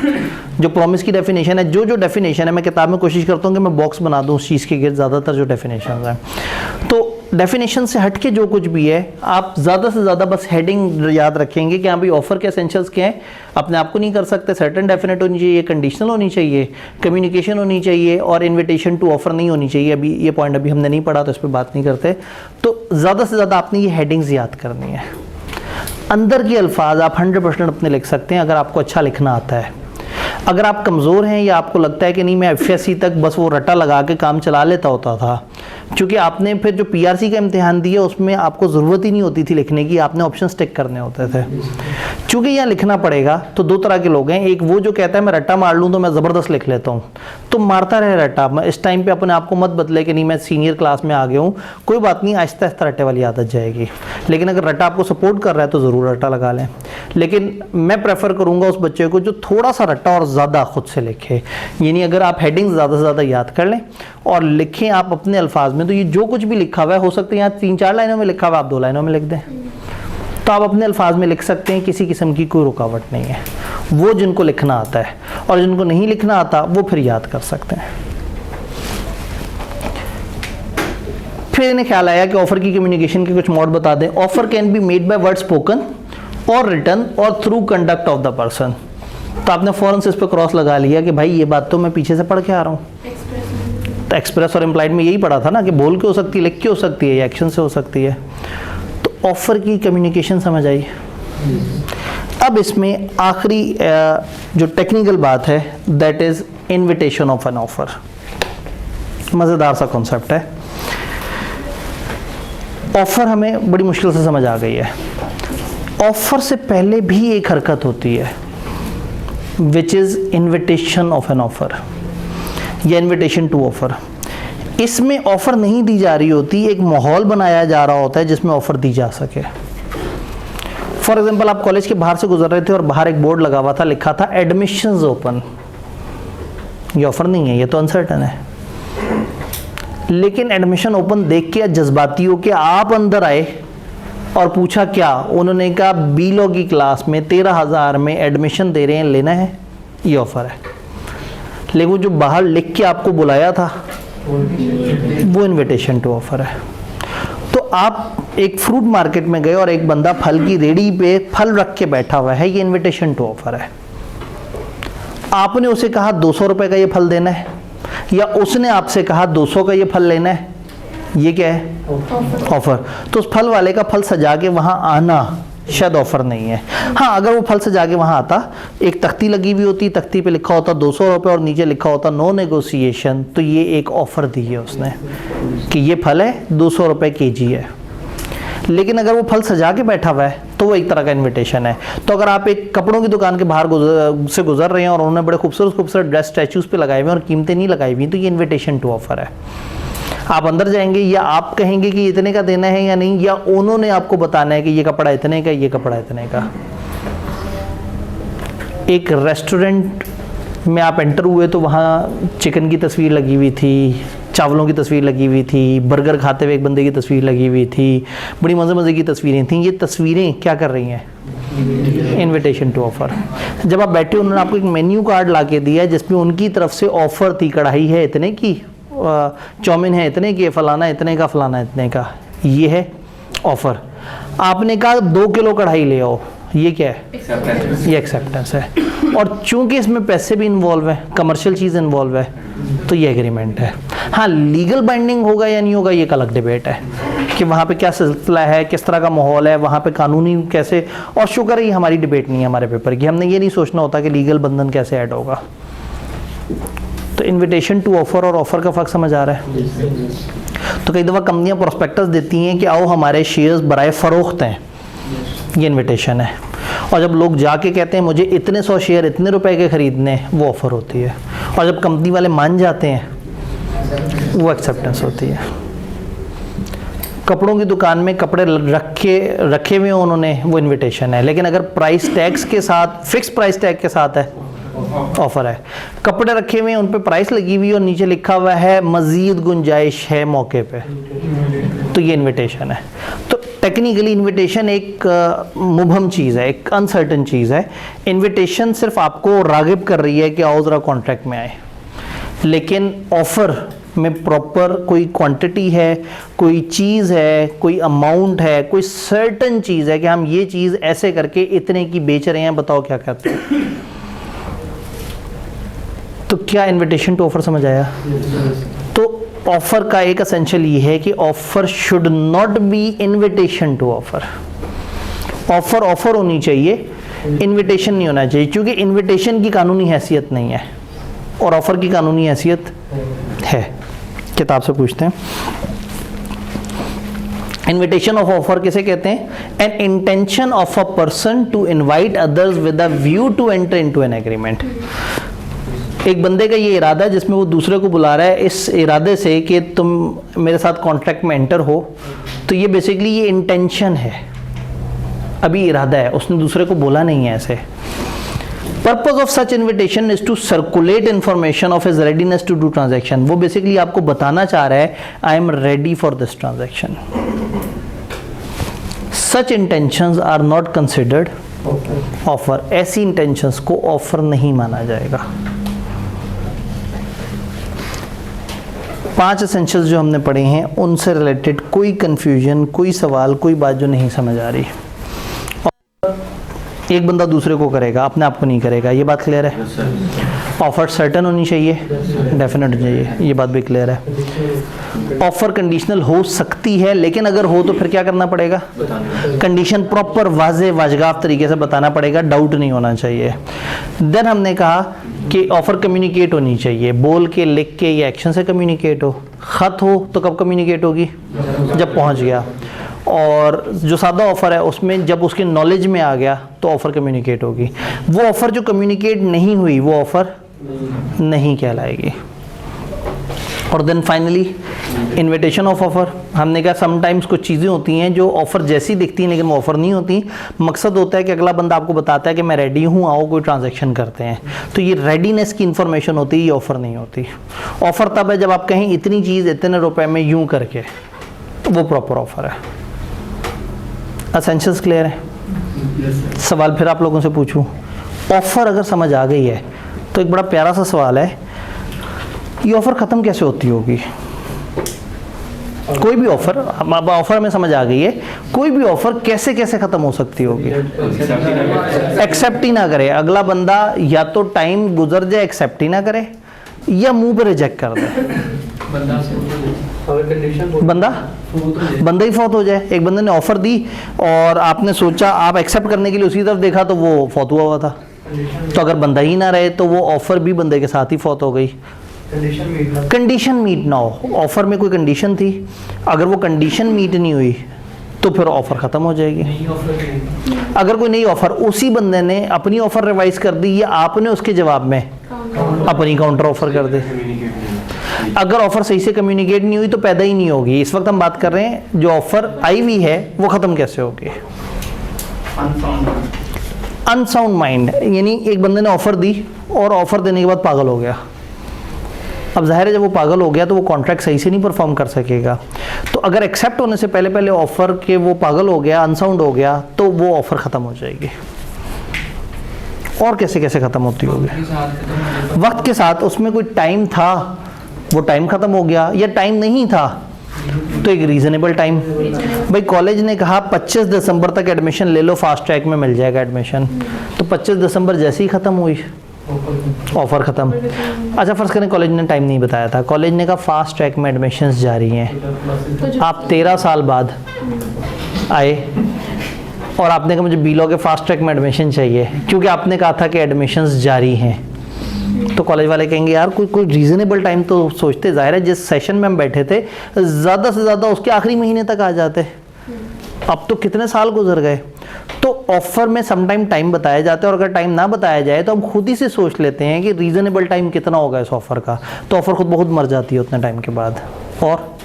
S1: जो प्रॉमिस की डेफिनेशन है, जो डेफिनेशन है, मैं किताब में कोशिश करता हूँ कि मैं बॉक्स बना दूँ उस चीज़ के गिर्द ज़्यादातर जो डेफिनेशन हैं। तो डेफिनेशन से हट के जो कुछ भी है आप ज़्यादा से ज़्यादा बस हेडिंग याद रखेंगे कि हाँ भाई ऑफ़र के एसेंशियल्स क्या हैं। अपने आप को नहीं कर सकते, सर्टेन डेफिनेट होनी चाहिए, कंडीशनल होनी चाहिए, कम्युनिकेशन होनी चाहिए और इन्विटेशन टू ऑफ़र नहीं होनी चाहिए। अभी ये पॉइंट अभी हमने नहीं पढ़ा तो इस पर बात नहीं करते। तो ज़्यादा से ज़्यादा आपने ये हेडिंग्स याद करनी है। अंदर के अल्फाज आप 100% अपने लिख सकते हैं अगर आपको अच्छा लिखना आता है। अगर आप कमज़ोर हैं या आपको लगता है कि नहीं मैं एफएससी तक बस वो रट्टा लगा के काम चला लेता होता था, क्योंकि आपने फिर जो पीआरसी का इम्तिहान दिया उसमें आपको ज़रूरत ही नहीं होती थी लिखने की, आपने ऑप्शन टिक करने होते थे। चूँकि यहाँ लिखना पड़ेगा तो दो तरह के लोग हैं, एक वो जो कहता है मैं रट्टा मार लूँ तो मैं ज़बरदस्त लिख लेता हूँ, तो मारता रहे रट्टा। इस टाइम पे अपने आप को मत बदले कि नहीं मैं सीनियर क्लास में आ गया हूँ, कोई बात नहीं, आहिस्ता आहिस्ता रट्टे वाली आदत जाएगी। लेकिन अगर रट्टा आपको सपोर्ट कर रहा है तो ज़रूर रट्टा लगा लें। लेकिन मैं प्रेफर करूँगा उस बच्चे को जो थोड़ा सा रट्टा और ज़्यादा खुद से लिखे। यानी अगर आप हेडिंग ज़्यादा से ज़्यादा याद कर लें और लिखें आप अपने अल्फाज में, तो ये जो कुछ भी लिखा हुआ है, हो सकता है यहाँ 3-4 लाइनों में लिखा हुआ आप 2 लाइनों में लिख दें, तो आप अपने अल्फाज में लिख सकते हैं, किसी किस्म की कोई रुकावट नहीं है। वो जिनको लिखना आता है और जिनको नहीं लिखना आता वो फिर याद कर सकते हैं। फिर इन्हें ख्याल आया कि ऑफर की कम्युनिकेशन के कुछ मोड बता दें। Offer can be made by word spoken और रिटन और through conduct of the person. तो आपने फ़ौरन से इस पर क्रॉस लगा लिया कि भाई ये बात तो मैं पीछे से पढ़ के आ रहा हूँ। तो एक्सप्रेस और इम्प्लाइड में यही पढ़ा था ना कि बोल के हो सकती है, लिख के हो सकती है या एक्शन से हो सकती है। तो ऑफ़र की कम्युनिकेशन समझ आई। अब इसमें आखिरी जो टेक्निकल बात है that is invitation of N offer. मज़ेदार सा कॉन्सेप्ट है। ऑफ़र हमें बड़ी मुश्किल से समझ आ गई है। ऑफ़र से पहले भी एक हरकत होती है which is invitation of N offer या इन्विटेशन टू ऑफ़र। इसमें ऑफ़र नहीं दी जा रही होती, एक माहौल बनाया जा रहा होता है जिसमें ऑफ़र दी जा सके। फॉर एग्जांपल आप कॉलेज के बाहर से गुजर रहे थे और बाहर एक बोर्ड लगा हुआ था, लिखा था एडमिशंस ओपन। ये ऑफ़र नहीं है, ये तो अनसर्टन है। लेकिन एडमिशन ओपन देख के जज्बाती हो के आप अंदर आए और पूछा क्या, उन्होंने कहा बी लॉ की क्लास में 13,000 में एडमिशन दे रहे हैं, लेना है, ये ऑफ़र है। लेकिन वो जो बाहर लिख के आपको बुलाया था वो इनविटेशन टू ऑफ़र है। तो आप एक फ्रूट मार्केट में गए और एक बंदा फल की रेडी पे फल रख के बैठा हुआ है, ये इनविटेशन टू ऑफ़र है। आपने उसे कहा 200 रुपये का ये फल देना है, या उसने आपसे कहा 200 का ये फल लेना है, ये क्या है? ऑफ़र। तो उस फल वाले का फल सजा के वहाँ आना शायद ऑफ़र नहीं है। हाँ, अगर वो फल सजा के वहाँ आता, एक तख्ती लगी हुई होती, तख्ती पे लिखा होता 200 रुपये और नीचे लिखा होता नो नेगोशिएशन, तो ये एक ऑफ़र दी है उसने कि ये फल है 200 रुपये kg है। लेकिन अगर वो फल सजा के बैठा हुआ है तो वो एक तरह का इनविटेशन है। तो अगर आप एक कपड़ों की दुकान के बाहर से गुजर रहे हैं और उन्होंने बड़े खूबसूरत खूबसूरत ड्रेस स्टैचूज़ पे लगाए हुए हैं और कीमतें नहीं लगाई हुई, तो ये इनविटेशन टू ऑफ़र है। आप अंदर जाएंगे, या आप कहेंगे कि इतने का देना है या नहीं, या उन्होंने आपको बताना है कि ये कपड़ा इतने का, ये कपड़ा इतने का। एक रेस्टोरेंट में आप एंटर हुए तो वहाँ चिकन की तस्वीर लगी हुई थी, चावलों की तस्वीर लगी हुई थी, बर्गर खाते हुए एक बंदे की तस्वीर लगी हुई थी, बड़ी मज़े मज़े की तस्वीरें थी। ये तस्वीरें क्या कर रही हैं? Invitation to offer. जब आप बैठे, उन्होंने आपको एक मेन्यू कार्ड ला के दिया है जिसमें उनकी तरफ से ऑफ़र थी, कढ़ाई है इतने की, चाउमीन है इतने की, फलाना इतने का, फलाना इतने का, ये है ऑफ़र। आपने कहा 2 किलो कढ़ाई ले आओ, ये क्या है? ये एक्सेप्टेंस है। और चूंकि इसमें पैसे भी इन्वॉल्व है, कमर्शियल चीज़ इन्वॉल्व है, तो ये एग्रीमेंट है। हाँ, लीगल बाइंडिंग होगा या नहीं होगा, ये एक अलग डिबेट है कि वहाँ पे क्या सिलसिला है, किस तरह का माहौल है, वहाँ पे कानूनी कैसे। और शुक्र है ये हमारी डिबेट नहीं है हमारे पेपर की, हमने ये नहीं सोचना होता कि लीगल बंधन कैसे ऐड होगा। तो इनविटेशन टू ऑफ़र और ऑफ़र का फ़र्क समझ आ रहा है? तो कई दफ़ा कंपनियां प्रोस्पेक्टस देती हैं कि आओ हमारे शेयर्स बराए फ़रोख्त हैं, ये इनविटेशन है। और जब लोग जाके कहते हैं मुझे इतने 100 शेयर इतने रुपए के ख़रीदने, वो ऑफ़र होती है। और जब कंपनी वाले मान जाते हैं, वो एक्सेप्टेंस होती है। कपड़ों की दुकान में कपड़े रखे हुए उन्होंने, वो इनविटेशन है। लेकिन अगर प्राइस टैग्स के साथ, फिक्स प्राइस टैग के साथ है, ऑफ़र है। कपड़े रखे हुए हैं, उन पे प्राइस लगी हुई और नीचे लिखा हुआ है मज़ीद गुंजाइश है मौके पे, तो ये इनविटेशन है। तो टेक्निकली इनविटेशन एक मुबहम चीज़ है, एक अनसर्टन चीज़ है। इनविटेशन सिर्फ आपको रागिब कर रही है कि आओ ज़रा कॉन्ट्रैक्ट में आए, लेकिन ऑफ़र में प्रॉपर कोई क्वांटिटी है, कोई चीज़ है, कोई अमाउंट है, कोई सर्टन चीज़ है कि हम ये चीज़ ऐसे करके इतने की बेच रहे हैं, बताओ क्या कहते हैं। तो क्या इनविटेशन टू ऑफ़र समझ आया? तो ऑफ़र का एक एसेंशियल ये है कि offer should not be invitation to offer. Offer offer होनी चाहिए, इनविटेशन नहीं होना चाहिए, क्योंकि इनविटेशन की कानूनी हैसियत नहीं है और ऑफ़र की कानूनी हैसियत है। किताब से पूछते हैं, इन्विटेशन ऑफ ऑफर किसे कहते हैं? An intention of a person to invite others with a view to enter into an agreement. एक बंदे का ये इरादा है जिसमें वो दूसरे को बुला रहा है इस इरादे से कि तुम मेरे साथ कॉन्ट्रैक्ट में एंटर हो। तो ये बेसिकली ये इंटेंशन है, अभी इरादा है, उसने दूसरे को बोला नहीं है ऐसे। Purpose of such invitation is to circulate information of his readiness to do transaction. वो बेसिकली आपको बताना चाह रहा है I am ready for this transaction. Such intentions are not considered offer. ऐसी इंटेंशंस को ऑफर नहीं माना जाएगा। 5 एसेंशियल्स जो हमने पढ़े हैं उनसे रिलेटेड कोई कंफ्यूजन, कोई सवाल, कोई बात जो नहीं समझ आ रही। एक बंदा दूसरे को करेगा, अपने आप को नहीं करेगा, ये बात क्लियर है? ऑफर सर्टन होनी चाहिए, डेफिनेट होनी चाहिए, ये बात भी क्लियर है। ऑफर कंडीशनल हो सकती है, लेकिन अगर हो तो फिर क्या करना पड़ेगा? कंडीशन प्रॉपर वाज़े वाजगाफ तरीके से बताना पड़ेगा, डाउट नहीं होना चाहिए। देन हमने कहा कि ऑफर कम्युनिकेट होनी चाहिए, बोल के, लिख के या एक्शन से कम्युनिकेट हो। ख़त हो तो कब कम्युनिकेट होगी? जब पहुंच गया। और जो सादा ऑफ़र है उसमें जब उसके नॉलेज में आ गया तो ऑफ़र कम्युनिकेट होगी। वो ऑफ़र जो कम्युनिकेट नहीं हुई वो ऑफ़र नहीं कहलाएगी। और then finally invitation of offer. हमने कहा समटाइम्स कुछ चीज़ें होती हैं जो ऑफ़र जैसी दिखती हैं लेकिन वो ऑफ़र नहीं होती। मकसद होता है कि अगला बंदा आपको बताता है कि मैं रेडी हूँ, आओ कोई ट्रांजैक्शन करते हैं। तो ये रेडीनेस की इन्फॉर्मेशन होती है, ये ऑफ़र नहीं होती। ऑफ़र तब है जब आप कहें इतनी चीज़ इतने रुपए में यूँ करके, तो वो प्रॉपर ऑफ़र है। एसेंशियल्स क्लियर है? सवाल फिर आप लोगों से पूछूं, ऑफ़र अगर समझ आ गई है तो एक बड़ा प्यारा सा सवाल है, ये ऑफ़र ख़त्म कैसे होती होगी? कोई भी ऑफ़र, अब ऑफ़र में समझ आ गई है, कोई भी ऑफ़र कैसे कैसे ख़त्म हो सकती होगी? एक्सेप्ट ही ना करे अगला बंदा, या तो टाइम गुजर जाए एक्सेप्ट ही ना करे, या मुंह पे रिजेक्ट कर दे। बंदा ही फौत हो जाए। एक बंदे ने ऑफर दी और आपने सोचा, आप एक्सेप्ट करने के लिए उसी तरफ देखा तो वो फौत हुआ था। तो अगर बंदा ही ना रहे तो वो ऑफर भी बंदे के साथ ही फौत हो गई। कंडीशन मीट ना हो, ऑफर में कोई कंडीशन थी, अगर वो कंडीशन मीट नहीं हुई तो फिर ऑफर खत्म हो जाएगी। अगर कोई नई ऑफर, उसी बंदे ने अपनी ऑफर रिवाइज कर दी या आपने उसके जवाब में अपनी काउंटर ऑफर कर दी, अगर ऑफर सही से कम्युनिकेट नहीं हुई तो पैदा ही नहीं होगी। इस वक्त हम बात कर रहे हैं जो ऑफर आई हुई है वो खत्म कैसे होगी? अनसाउंड माइंड, यानी एक बंदे ने ऑफर दी और ऑफर देने के बाद पागल हो गया। अब जाहिर है जब वो पागल हो गया तो वो कॉन्ट्रैक्ट सही से नहीं परफॉर्म कर सकेगा। तो अगर एक्सेप्ट होने से पहले पहले ऑफर के वो पागल हो गया, अनसाउंड हो गया, तो वो ऑफर खत्म हो जाएगी। और कैसे कैसे खत्म होती होगी? वक्त के साथ। उसमें कोई टाइम था, वो टाइम खत्म हो गया, या टाइम नहीं था तो एक रीजनेबल टाइम। भाई कॉलेज ने कहा 25 दिसंबर तक एडमिशन ले लो, फास्ट ट्रैक में मिल जाएगा एडमिशन, तो 25 दिसंबर जैसे ही ख़त्म हुई ऑफर ख़त्म। अच्छा फर्ज करें कॉलेज ने टाइम नहीं बताया था, कॉलेज ने कहा फास्ट ट्रैक में एडमिशन्स जारी हैं। आप 13 साल बाद आए और आपने कहा मुझे बीलॉ के फास्ट ट्रैक में एडमिशन चाहिए, क्योंकि आपने कहा था कि एडमिशन्स जारी हैं। तो कॉलेज वाले कहेंगे यार कोई रीजनेबल टाइम तो सोचते। जाहिर है जिस सेशन में हम बैठे थे ज़्यादा से ज़्यादा उसके आखिरी महीने तक आ जाते, अब तो कितने साल गुजर गए। तो ऑफर में समटाइम टाइम बताया जाता है, और अगर टाइम ना बताया जाए तो हम खुद ही से सोच लेते हैं कि रीजनेबल टाइम कितना होगा इस ऑफर का, तो ऑफर खुद बहुत मर जाती है उतने टाइम के बाद। और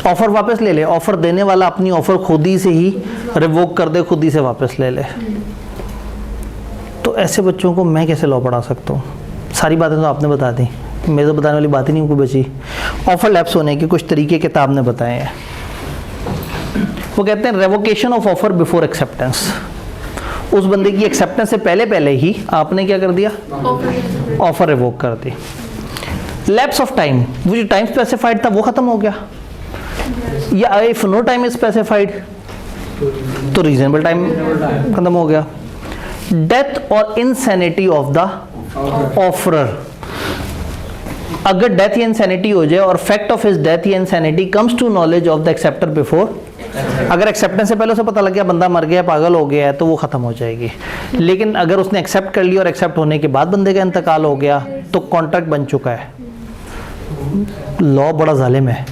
S1: ऑफर वापस ले ले, ऑफर देने वाला अपनी ऑफर खुद ही से ही रिवोक कर दे, खुद ही से वापस ले ले। तो ऐसे बच्चों को मैं कैसे लॉ पढ़ा सकता हूँ? सारी बातें तो आपने बता दी, मेरे तो बताने वाली बात ही नहीं कोई बची। ऑफर लैप्स होने के कुछ तरीके किताब ने बताए हैं। वो कहते हैं revocation of offer before acceptance. उस बंदे की एक्सेप्टेंस से पहले पहले ही आपने क्या कर दिया? ऑफर रिवोक कर दी। लैप्स ऑफ टाइम, वो जो टाइम स्पेसिफाइड था वो खत्म हो गया, या if no time is specified तो रीजनेबल टाइम खत्म हो गया। डेथ और इंसैनिटी ऑफ द ऑफरर, अगर डेथ या इंसैनिटी हो जाए और फैक्ट ऑफ हिज डेथ या insanity comes to knowledge of the acceptor before, अगर एक्सेप्टेंस से पहले उसे पता लग गया बंदा मर गया, पागल हो गया है, तो वो खत्म हो जाएगी। लेकिन अगर उसने एक्सेप्ट कर लिया और एक्सेप्ट होने के बाद बंदे का इंतकाल हो गया तो कॉन्ट्रैक्ट बन चुका है। लॉ बड़ा जालिम है,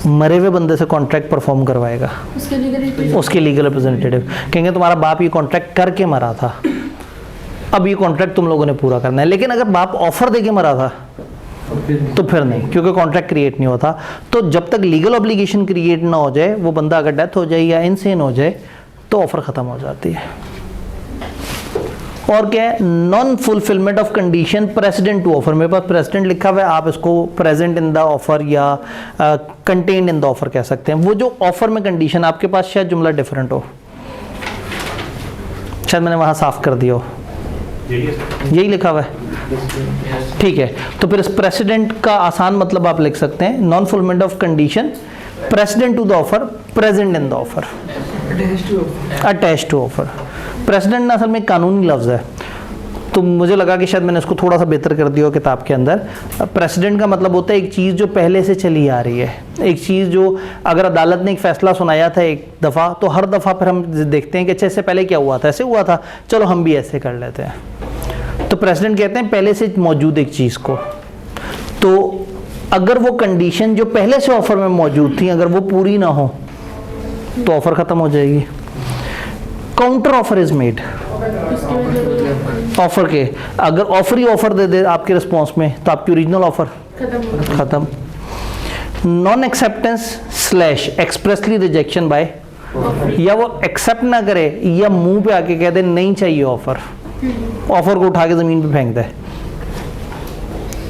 S1: मरे हुए बंदे से कॉन्ट्रैक्ट परफॉर्म करवाएगा उसके लीगल रिप्रेजेंटेटिव। कहेंगे तुम्हारा बाप ये कॉन्ट्रैक्ट करके मरा था, अब ये कॉन्ट्रैक्ट तुम लोगों ने पूरा करना है। लेकिन अगर बाप ऑफर देके मरा था तो फिर नहीं, क्योंकि कॉन्ट्रैक्ट क्रिएट नहीं होता। तो जब तक लीगल ऑब्लिगेशन क्रिएट ना हो जाए, वो बंदा अगर डेथ हो जाए या इनसेन हो जाए तो ऑफर खत्म हो जाती है। और क्या है? Non fulfilment of condition precedent to offer. मेरे पास प्रेसिडेंट लिखा हुआ है, आप इसको प्रेजेंट इन द ऑफर या कंटेन्ड इन द ऑफर कह सकते हैं। वो जो ऑफर में कंडीशन, आपके पास शायद जुमला डिफरेंट हो, शायद मैंने वहां साफ कर दिया हो, यही लिखा हुआ है, ठीक है। तो फिर इस प्रेसिडेंट का आसान मतलब आप लिख सकते हैं non fulfilment of condition precedent to the offer, present in the offer, attach to offer. Precedent असल में कानूनी लफ्ज़ है, तो मुझे लगा कि शायद मैंने इसको थोड़ा सा बेहतर कर दिया हो किताब के अंदर। प्रेसिडेंट का मतलब होता है एक चीज़ जो पहले से चली आ रही है, एक चीज़ जो अगर अदालत ने एक फ़ैसला सुनाया था एक दफ़ा, तो हर दफ़ा फिर हम देखते हैं कि अच्छा इससे पहले क्या हुआ था, ऐसे हुआ था, चलो हम भी ऐसे कर लेते हैं। तो प्रेसिडेंट कहते हैं पहले से मौजूद एक चीज़ को। तो अगर वो कंडीशन जो पहले से ऑफर में मौजूद थी अगर वो पूरी ना हो तो ऑफर ख़त्म हो जाएगी। काउंटर ऑफर इज मेड,
S3: उसके बाद
S1: ऑफर के, अगर ऑफर ही ऑफर दे दे आपके रिस्पॉन्स में तो आपकी ओरिजिनल ऑफर
S3: खत्म हो गया।
S1: खत्म। Non acceptance slash expressly rejection by, या वो एक्सेप्ट ना करे या मुंह पे आके कह दे नहीं चाहिए ऑफर, ऑफर को उठा के जमीन पे फेंक दे,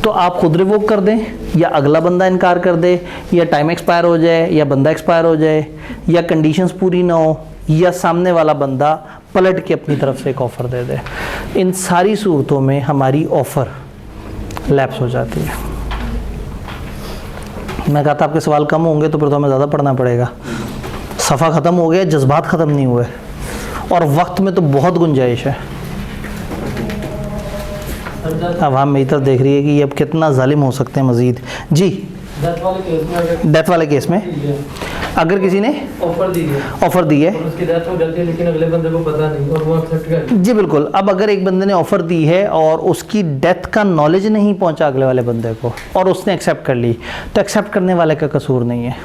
S1: तो आप खुद रिवोक कर दें या अगला बंदा इनकार कर दे या टाइम एक्सपायर हो जाए या बंदा एक्सपायर हो जाए या कंडीशंस पूरी ना हो या सामने वाला बंदा पलट के अपनी तरफ से एक ऑफ़र दे दे। इन सारी सूरतों में हमारी ऑफ़र लैप्स हो जाती है। मैं कहा था आपके सवाल कम होंगे तो फिर तो हमें ज़्यादा पढ़ना पड़ेगा। सफ़ा ख़त्म हो गया, जज्बात ख़त्म नहीं हुए और वक्त में तो बहुत गुंजाइश है। अब हम मेरी तरफ देख रही है कि ये अब कितना जालिम हो सकते हैं मज़ीद। जी, डेथ वाले केस में अगर किसी ने ऑफ़र दी है
S6: और उसकी डेथ हो जाती है लेकिन अगले बंदे को पता नहीं और वो एक्सेप्ट कर,
S1: जी बिल्कुल। अब अगर एक बंदे ने ऑफ़र दी है और उसकी डेथ का नॉलेज नहीं पहुंचा अगले वाले बंदे को और उसने एक्सेप्ट कर ली, तो एक्सेप्ट करने वाले का कसूर नहीं है,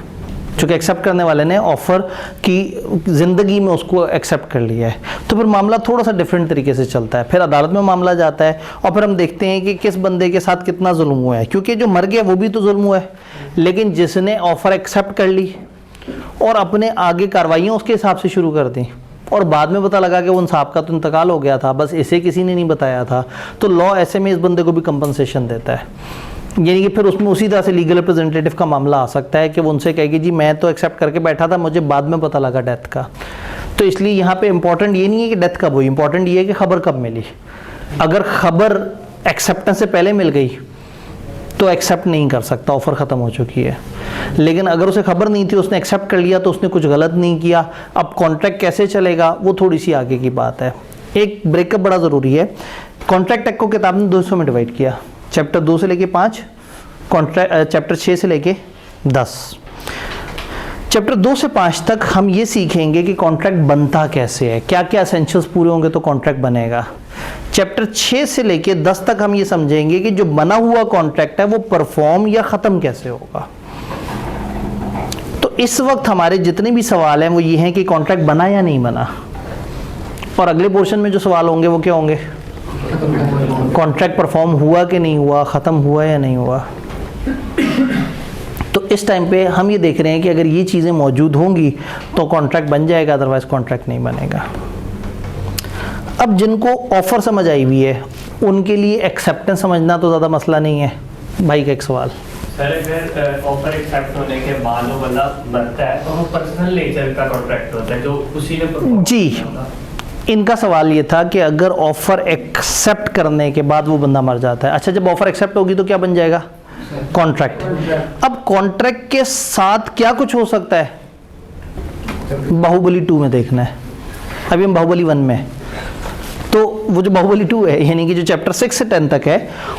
S1: क्योंकि एक्सेप्ट करने वाले ने ऑफ़र की ज़िंदगी में उसको एक्सेप्ट कर लिया है। तो फिर मामला थोड़ा सा डिफरेंट तरीके से चलता है, फिर अदालत में मामला जाता है और फिर हम देखते हैं कि किस बंदे के साथ कितना जुल्म हुआ है, क्योंकि जो मर गया वो भी तो जुल्म हुआ है, लेकिन जिसने ऑफ़र एक्सेप्ट कर ली और अपने आगे कार्रवाइयाँ उसके हिसाब से शुरू कर दी और बाद में पता लगा कि उन साहब का तो इंतकाल हो गया था, बस इसे किसी ने नहीं बताया था, तो लॉ ऐसे में इस बंदे को भी कंपनसेशन देता है। यानी कि फिर उसमें उसी तरह से लीगल रिप्रेजेंटेटिव का मामला आ सकता है कि वो उनसे कहेगी जी मैं तो एक्सेप्ट करके बैठा था, मुझे बाद में पता लगा डेथ का। तो इसलिए यहाँ पे इंपॉर्टेंट ये नहीं है कि डेथ कब हुई, इंपॉर्टेंट ये है कि खबर कब मिली। अगर खबर एक्सेप्टेंस से पहले मिल गई तो एक्सेप्ट नहीं कर सकता, ऑफ़र ख़त्म हो चुकी है। लेकिन अगर उसे खबर नहीं थी, उसने एक्सेप्ट कर लिया, तो उसने कुछ गलत नहीं किया। अब कॉन्ट्रैक्ट कैसे चलेगा वो थोड़ी सी आगे की बात है। एक ब्रेकअप बड़ा ज़रूरी है। कॉन्ट्रैक्ट एक्ट को किताब ने 200 में डिवाइड किया, चैप्टर 2 से लेके 5, कॉन्ट्रैक्ट चैप्टर 6 से लेके 10। चैप्टर 2 से 5 तक हम ये सीखेंगे कि कॉन्ट्रैक्ट बनता कैसे है, क्या क्या एसेंशियल्स पूरे होंगे तो कॉन्ट्रैक्ट बनेगा। चैप्टर 6 से लेके 10 तक हम ये समझेंगे कि जो बना हुआ कॉन्ट्रैक्ट है वो परफॉर्म या ख़त्म कैसे होगा। तो इस वक्त हमारे जितने भी सवाल हैं वो ये हैं कि कॉन्ट्रैक्ट बना या नहीं बना, और अगले पोर्शन में जो सवाल होंगे वो क्या होंगे, कॉन्ट्रैक्ट परफॉर्म हुआ कि नहीं हुआ, ख़त्म हुआ या नहीं हुआ। तो इस टाइम पे हम ये देख रहे हैं कि अगर ये चीज़ें मौजूद होंगी तो कॉन्ट्रैक्ट बन जाएगा, अदरवाइज कॉन्ट्रैक्ट नहीं बनेगा। अब जिनको ऑफ़र समझ आई हुई है उनके लिए एक्सेप्टेंस समझना तो ज़्यादा मसला नहीं है। भाई का एक सवाल।
S6: सर अगर ऑफर एक्सेप्ट होने के बाद वो बंदा बनता है तो वो पर्सनल नेचर का कॉन्ट्रैक्ट होता है जो उसी ने perform
S1: जी,
S6: किया होता है।
S1: इनका सवाल ये था कि अगर ऑफ़र एक्सेप्ट करने के बाद वो बंदा मर जाता है, अच्छा जब ऑफ़र एक्सेप्ट होगी तो क्या बन जाएगा, कॉन्ट्रैक्ट। अब कॉन्ट्रैक्ट के साथ क्या कुछ हो सकता है, बाहुबली 2 में देखना है। अभी हम बाहुबली 1 में, तो वो जो बाहुबली 2 है यानी कि जो चैप्टर 6 से 10 तक है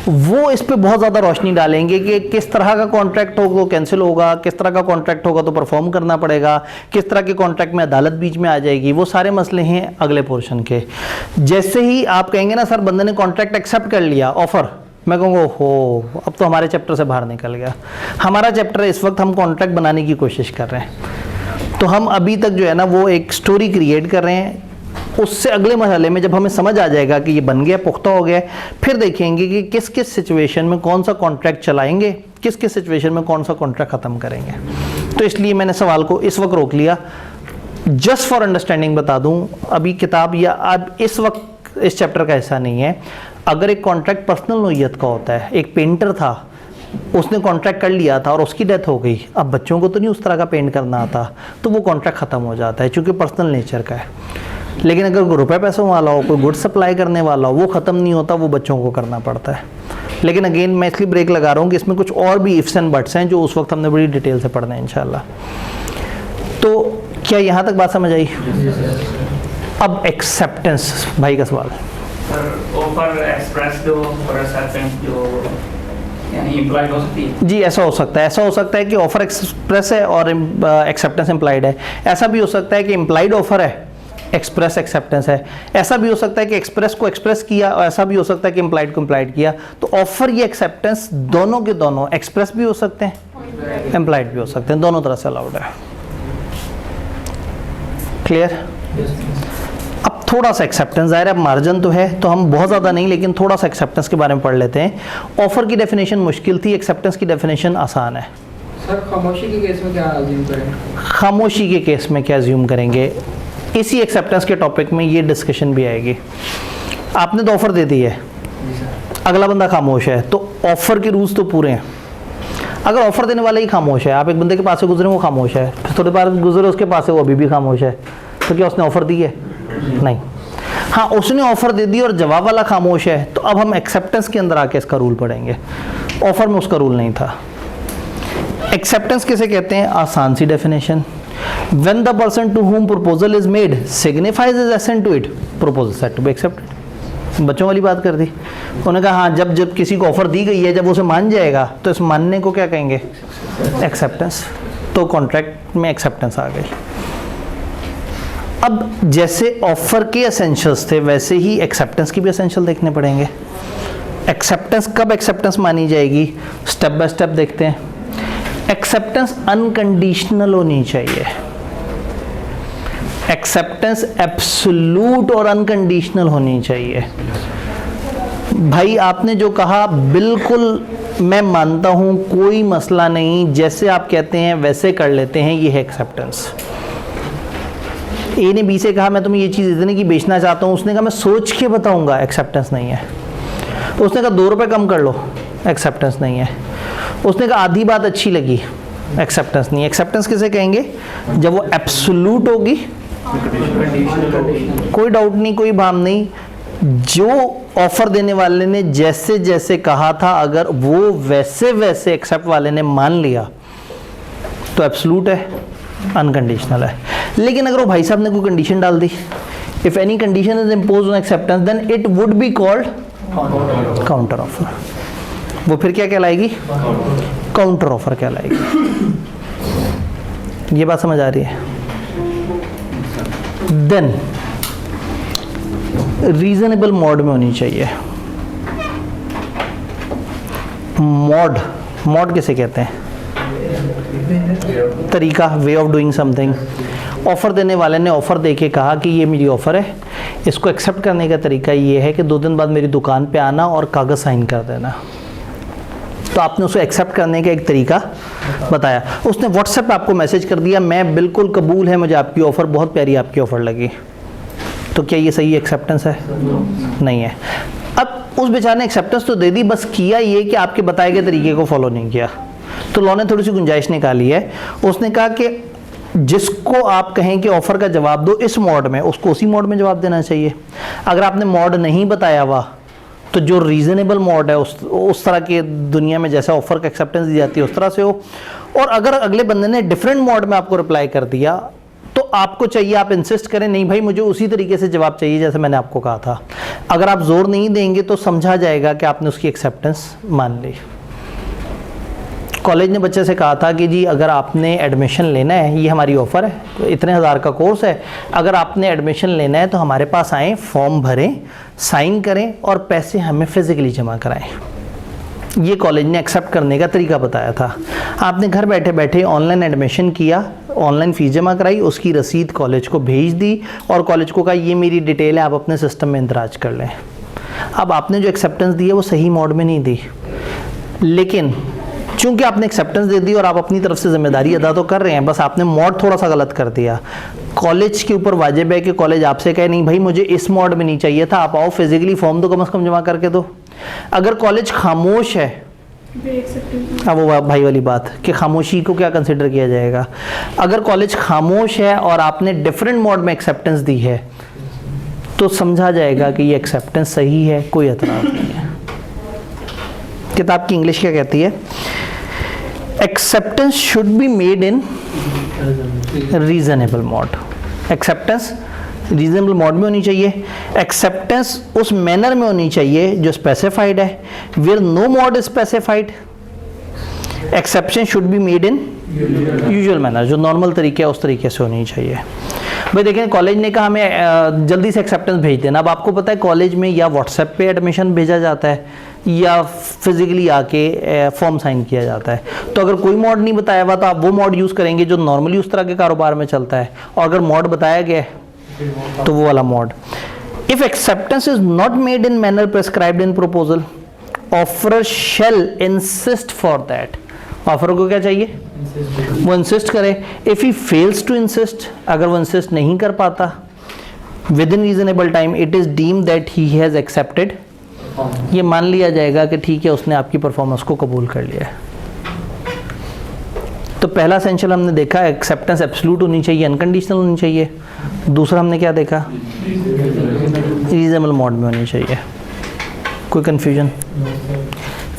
S1: वो इस पे बहुत ज़्यादा रोशनी डालेंगे कि किस तरह का कॉन्ट्रैक्ट होगा तो कैंसिल होगा, किस तरह का कॉन्ट्रैक्ट होगा तो परफॉर्म करना पड़ेगा, किस तरह के कॉन्ट्रैक्ट में अदालत बीच में आ जाएगी। वो सारे मसले हैं अगले पोर्शन के। जैसे ही आप कहेंगे ना सर बंदे ने कॉन्ट्रैक्ट एक्सेप्ट कर लिया ऑफ़र, मैं कहूँगा हो अब तो हमारे चैप्टर से बाहर निकल गया। हमारा चैप्टर इस वक्त हम कॉन्ट्रैक्ट बनाने की कोशिश कर रहे हैं, तो हम अभी तक जो है ना वो एक स्टोरी क्रिएट कर रहे हैं। उससे अगले मरहले में जब हमें समझ आ जाएगा कि ये बन गया, पुख्ता हो गया, फिर देखेंगे कि किस किस सिचुएशन में कौन सा कॉन्ट्रैक्ट चलाएंगे, किस किस सिचुएशन में कौन सा कॉन्ट्रैक्ट ख़त्म करेंगे। तो इसलिए मैंने सवाल को इस वक्त रोक लिया। जस्ट फॉर अंडरस्टैंडिंग बता दूं, अभी किताब या अब इस वक्त इस चैप्टर का ऐसा नहीं है। अगर एक कॉन्ट्रैक्ट पर्सनल नोयत का होता है, एक पेंटर था उसने कॉन्ट्रैक्ट कर लिया था और उसकी डेथ हो गई, अब बच्चों को तो नहीं उस तरह का पेंट करना आता, तो वो कॉन्ट्रैक्ट ख़त्म हो जाता है चूँकि पर्सनल नेचर का है। लेकिन अगर कोई रुपए पैसों वाला हो, कोई गुड सप्लाई करने वाला हो, वो ख़त्म नहीं होता, वो बच्चों को करना पड़ता है। लेकिन अगेन मैं इसलिए ब्रेक लगा रहा हूँ कि इसमें कुछ और भी इफ्स एंड बट्स हैं जो उस वक्त हमने बड़ी डिटेल से पढ़ना है इंशाल्लाह। तो क्या यहाँ तक बात समझ आई? अब एक्सेप्टेंस, भाई का सवाल।
S6: ऑफर एक्सप्रेस जो और एक्सेप्टेंस जो
S2: यानी इम्प्लॉयड हो सकती है।
S1: जी ऐसा हो सकता है, ऐसा हो सकता है कि ऑफ़र एक्सप्रेस है और एक्सेप्टेंस इम्प्लाइड है। ऐसा भी हो सकता है कि इम्प्लाइड ऑफ़र है, एक्सप्रेस एक्सेप्टेंस है। ऐसा भी हो सकता है कि एक्सप्रेस को एक्सप्रेस किया और ऐसा भी हो सकता है कि इम्प्लाइड को इम्प्लाइड किया। तो ऑफ़र या एक्सेप्टेंस दोनों के दोनों एक्सप्रेस भी हो सकते हैं, इम्प्लाइड भी हो सकते हैं, दोनों तरह से अलाउड है। क्लियर? अब थोड़ा सा एक्सेप्टेंस, ज़ाहिर है मार्जिन तो है तो हम बहुत ज़्यादा नहीं, लेकिन थोड़ा सा एक्सेप्टेंस के बारे में पढ़ लेते हैं। ऑफर की डेफिनेशन मुश्किल थी, एक्सेप्टेंस की डेफिनेशन आसान है।
S2: सर खामोशी के केस में क्या अज्यूम करें?
S1: खामोशी के केस में क्या अज्यूम करेंगे, इसी एक्सेप्टेंस के टॉपिक में ये डिस्कशन भी आएगी। आपने तो ऑफर दे दी है, अगला बंदा खामोश है, तो ऑफर के रूल्स तो पूरे हैं। अगर ऑफर देने वाला ही खामोश है, आप एक बंदे के पास से गुजरे वो खामोश है, फिर थोड़ी बार गुजरे उसके पास से वो अभी भी खामोश है, तो क्या उसने ऑफर दी है? नहीं। हाँ, उसने ऑफर दे दी और जवाब वाला खामोश है, तो अब हम एक्सेप्टेंस के अंदर आके इसका रूल पढ़ेंगे। ऑफर में उसका रूल नहीं था। एक्सेप्टेंस किसे कहते हैं? आसान सी definition, when the person to whom proposal is made signifies his assent to it, proposal said to be accepted। बच्चों वाली बात कर दी, उन्होंने कहा हाँ, जब किसी को ऑफर दी गई है, जब उसे मान जाएगा तो इस मानने को क्या कहेंगे? एक्सेप्टेंस। तो कॉन्ट्रैक्ट में एक्सेप्टेंस आ गई। अब जैसे ऑफर के एसेंशियल्स थे, वैसे ही एक्सेप्टेंस की भी एसेंशियल देखने पड़ेंगे। एक्सेप्टेंस कब एक्सेप्टेंस मानी जाएगी, स्टेप बाय स्टेप देखते हैं। एक्सेप्टेंस अनकंडीशनल होनी चाहिए। एक्सेप्टेंस एब्सोल्यूट और अनकंडीशनल होनी चाहिए। भाई आपने जो कहा बिल्कुल मैं मानता हूं, कोई मसला नहीं, जैसे आप कहते हैं वैसे कर लेते हैं, ये है एक्सेप्टेंस। ए ने बी से कहा मैं तुम्हें ये चीज़ इतने की बेचना चाहता हूँ, उसने कहा मैं सोच के बताऊंगा, एक्सेप्टेंस नहीं है। उसने कहा 2 रुपये कम कर लो, एक्सेप्टेंस नहीं है। उसने कहा आधी बात अच्छी लगी, एक्सेप्टेंस नहीं है। एक्सेप्टेंस किसे कहेंगे? जब वो एब्सोल्यूट होगी, कोई डाउट नहीं, कोई भाम नहीं, जो ऑफर देने वाले ने जैसे जैसे कहा था अगर वो वैसे वैसे एक्सेप्ट वाले ने मान लिया तो एब्सोल्यूट है, अनकंडीशनल है। लेकिन अगर वो भाई साहब ने कोई कंडीशन डाल दी, if any condition is imposed on acceptance then it would be called counter offer. वो फिर क्या कहलाएगी? काउंटर ऑफर कहलाएगी। ये बात समझ आ रही है? देन रीजनेबल मोड में होनी चाहिए। मोड किसे कहते हैं? तरीका, way of doing something. Offer देने वाले ने ऑफर देके कहा कि ये मेरी ऑफर है, इसको एक्सेप्ट करने का तरीका ये है कि 2 दिन बाद मेरी दुकान पे आना और कागज साइन कर देना। तो आपने उसे एक्सेप्ट करने का एक तरीका बताया। उसने व्हाट्सएप पे आपको मैसेज कर दिया मैं बिल्कुल कबूल है, मुझे आपकी ऑफ़र बहुत प्यारी, आपकी ऑफ़र लगी। तो क्या ये सही एक्सेप्टेंस है? नहीं है। अब उस बेचारे ने एक्सेप्टेंस तो दे दी, बस किया ये कि आपके बताए गए तरीके को फॉलो नहीं किया। तो लॉ ने थोड़ी सी गुंजाइश निकाली है। उसने कहा कि जिसको आप कहें कि ऑफ़र का जवाब दो इस मोड में, उसको उसी मोड में जवाब देना चाहिए। अगर आपने मोड नहीं बताया हुआ तो जो रीज़नेबल मोड है उस तरह के दुनिया में जैसा ऑफ़र का एक्सेप्टेंस दी जाती है उस तरह से हो। और अगर अगले बंदे ने डिफरेंट मोड में आपको रिप्लाई कर दिया तो आपको चाहिए, आप इंसिस्ट करें नहीं भाई मुझे उसी तरीके से जवाब चाहिए जैसे मैंने आपको कहा था। अगर आप जोर नहीं देंगे तो समझा जाएगा कि आपने उसकी एक्सेप्टेंस मान ली। कॉलेज ने बच्चे से कहा था कि जी अगर आपने एडमिशन लेना है, ये हमारी ऑफ़र है, तो इतने हज़ार का कोर्स है, अगर आपने एडमिशन लेना है तो हमारे पास आएँ, फॉर्म भरें, साइन करें और पैसे हमें फ़िज़िकली जमा कराएं। ये कॉलेज ने एक्सेप्ट करने का तरीका बताया था। आपने घर बैठे बैठे ऑनलाइन एडमिशन किया, ऑनलाइन फ़ीस जमा कराई, उसकी रसीद कॉलेज को भेज दी और कॉलेज को कहा ये मेरी डिटेल है, आप अपने सिस्टम में इंदराज कर लें। अब आपने जो एक्सेप्टेंस दी है वो सही मोड में नहीं दी, लेकिन चूंकि आपने एक्सेप्टेंस दे दी और आप अपनी तरफ से जिम्मेदारी अदा तो कर रहे हैं, बस आपने मोड थोड़ा सा गलत कर दिया। कॉलेज के ऊपर वाजिब है कि कॉलेज आपसे कहे नहीं भाई मुझे इस मोड में नहीं चाहिए था, आप आओ फिजिकली फॉर्म तो कम से कम जमा करके दो। अगर कॉलेज खामोश है, अब वो भाई वाली बात कि खामोशी को क्या कंसिडर किया जाएगा। अगर कॉलेज खामोश है और आपने डिफरेंट मोड में एक्सेप्टेंस दी है तो समझा जाएगा कि ये एक्सेप्टेंस सही है, कोई एतराज़ नहीं है। किताब की इंग्लिश क्या कहती है? Acceptance should be made in reasonable mode. Acceptance reasonable mode में होनी चाहिए। एक्सेप्टेंस उस मैनर में होनी चाहिए जो स्पेसिफाइड है, where no mode is specified. Exception should be made in usual manner, जो नॉर्मल तरीके है उस तरीके से होनी चाहिए। भाई देखें, कॉलेज ने कहा हमें जल्दी से एक्सेप्टेंस भेज देना। अब आपको पता है कॉलेज में या व्हाट्सएप पे एडमिशन भेजा जाता है या फिजिकली आके फॉर्म साइन किया जाता है। तो अगर कोई मोड नहीं बताया हुआ तो आप वो मोड यूज़ करेंगे जो नॉर्मली उस तरह के कारोबार में चलता है, और अगर मोड बताया गया तो वो वाला mode. If acceptance is not made in manner prescribed in proposal, offer shall insist for that. Offer को क्या चाहिए, वो इंसिस्ट करे। If he fails to insist, अगर वो इंसिस्ट नहीं कर पाता within reasonable time, it is deemed that he has accepted. ये मान लिया जाएगा कि ठीक है उसने आपकी परफॉर्मेंस को कबूल कर लिया है। तो पहला एसेंशियल हमने देखा एक्सेप्टेंस एब्सोल्यूट होनी चाहिए, अनकंडीशनल होनी चाहिए। दूसरा हमने क्या देखा, रीजनेबल मोड में होनी चाहिए। कोई confusion?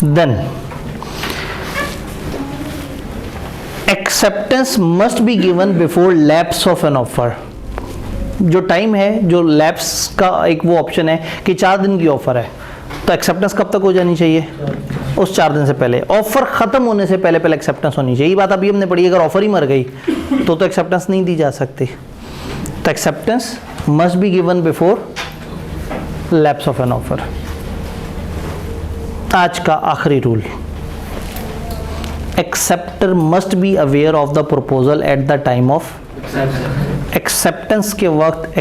S1: Then acceptance must be given before lapse of an offer. जो टाइम है, जो लैप्स का एक वो ऑप्शन है कि 4 दिन की ऑफर है, तो एक्सेप्टेंस कब तक हो जानी चाहिए, उस 4 दिन से पहले। ऑफर खत्म होने से पहले पहले एक्सेप्टेंस होनी चाहिए। ये बात अभी हमने पढ़ी, अगर ऑफर ही मर गई तो एक्सेप्टेंस नहीं दी जा सकती। तो acceptance must be given before lapse of an offer. आज का आखिरी rule, acceptor must be aware of the proposal at the time of acceptance. के वक्त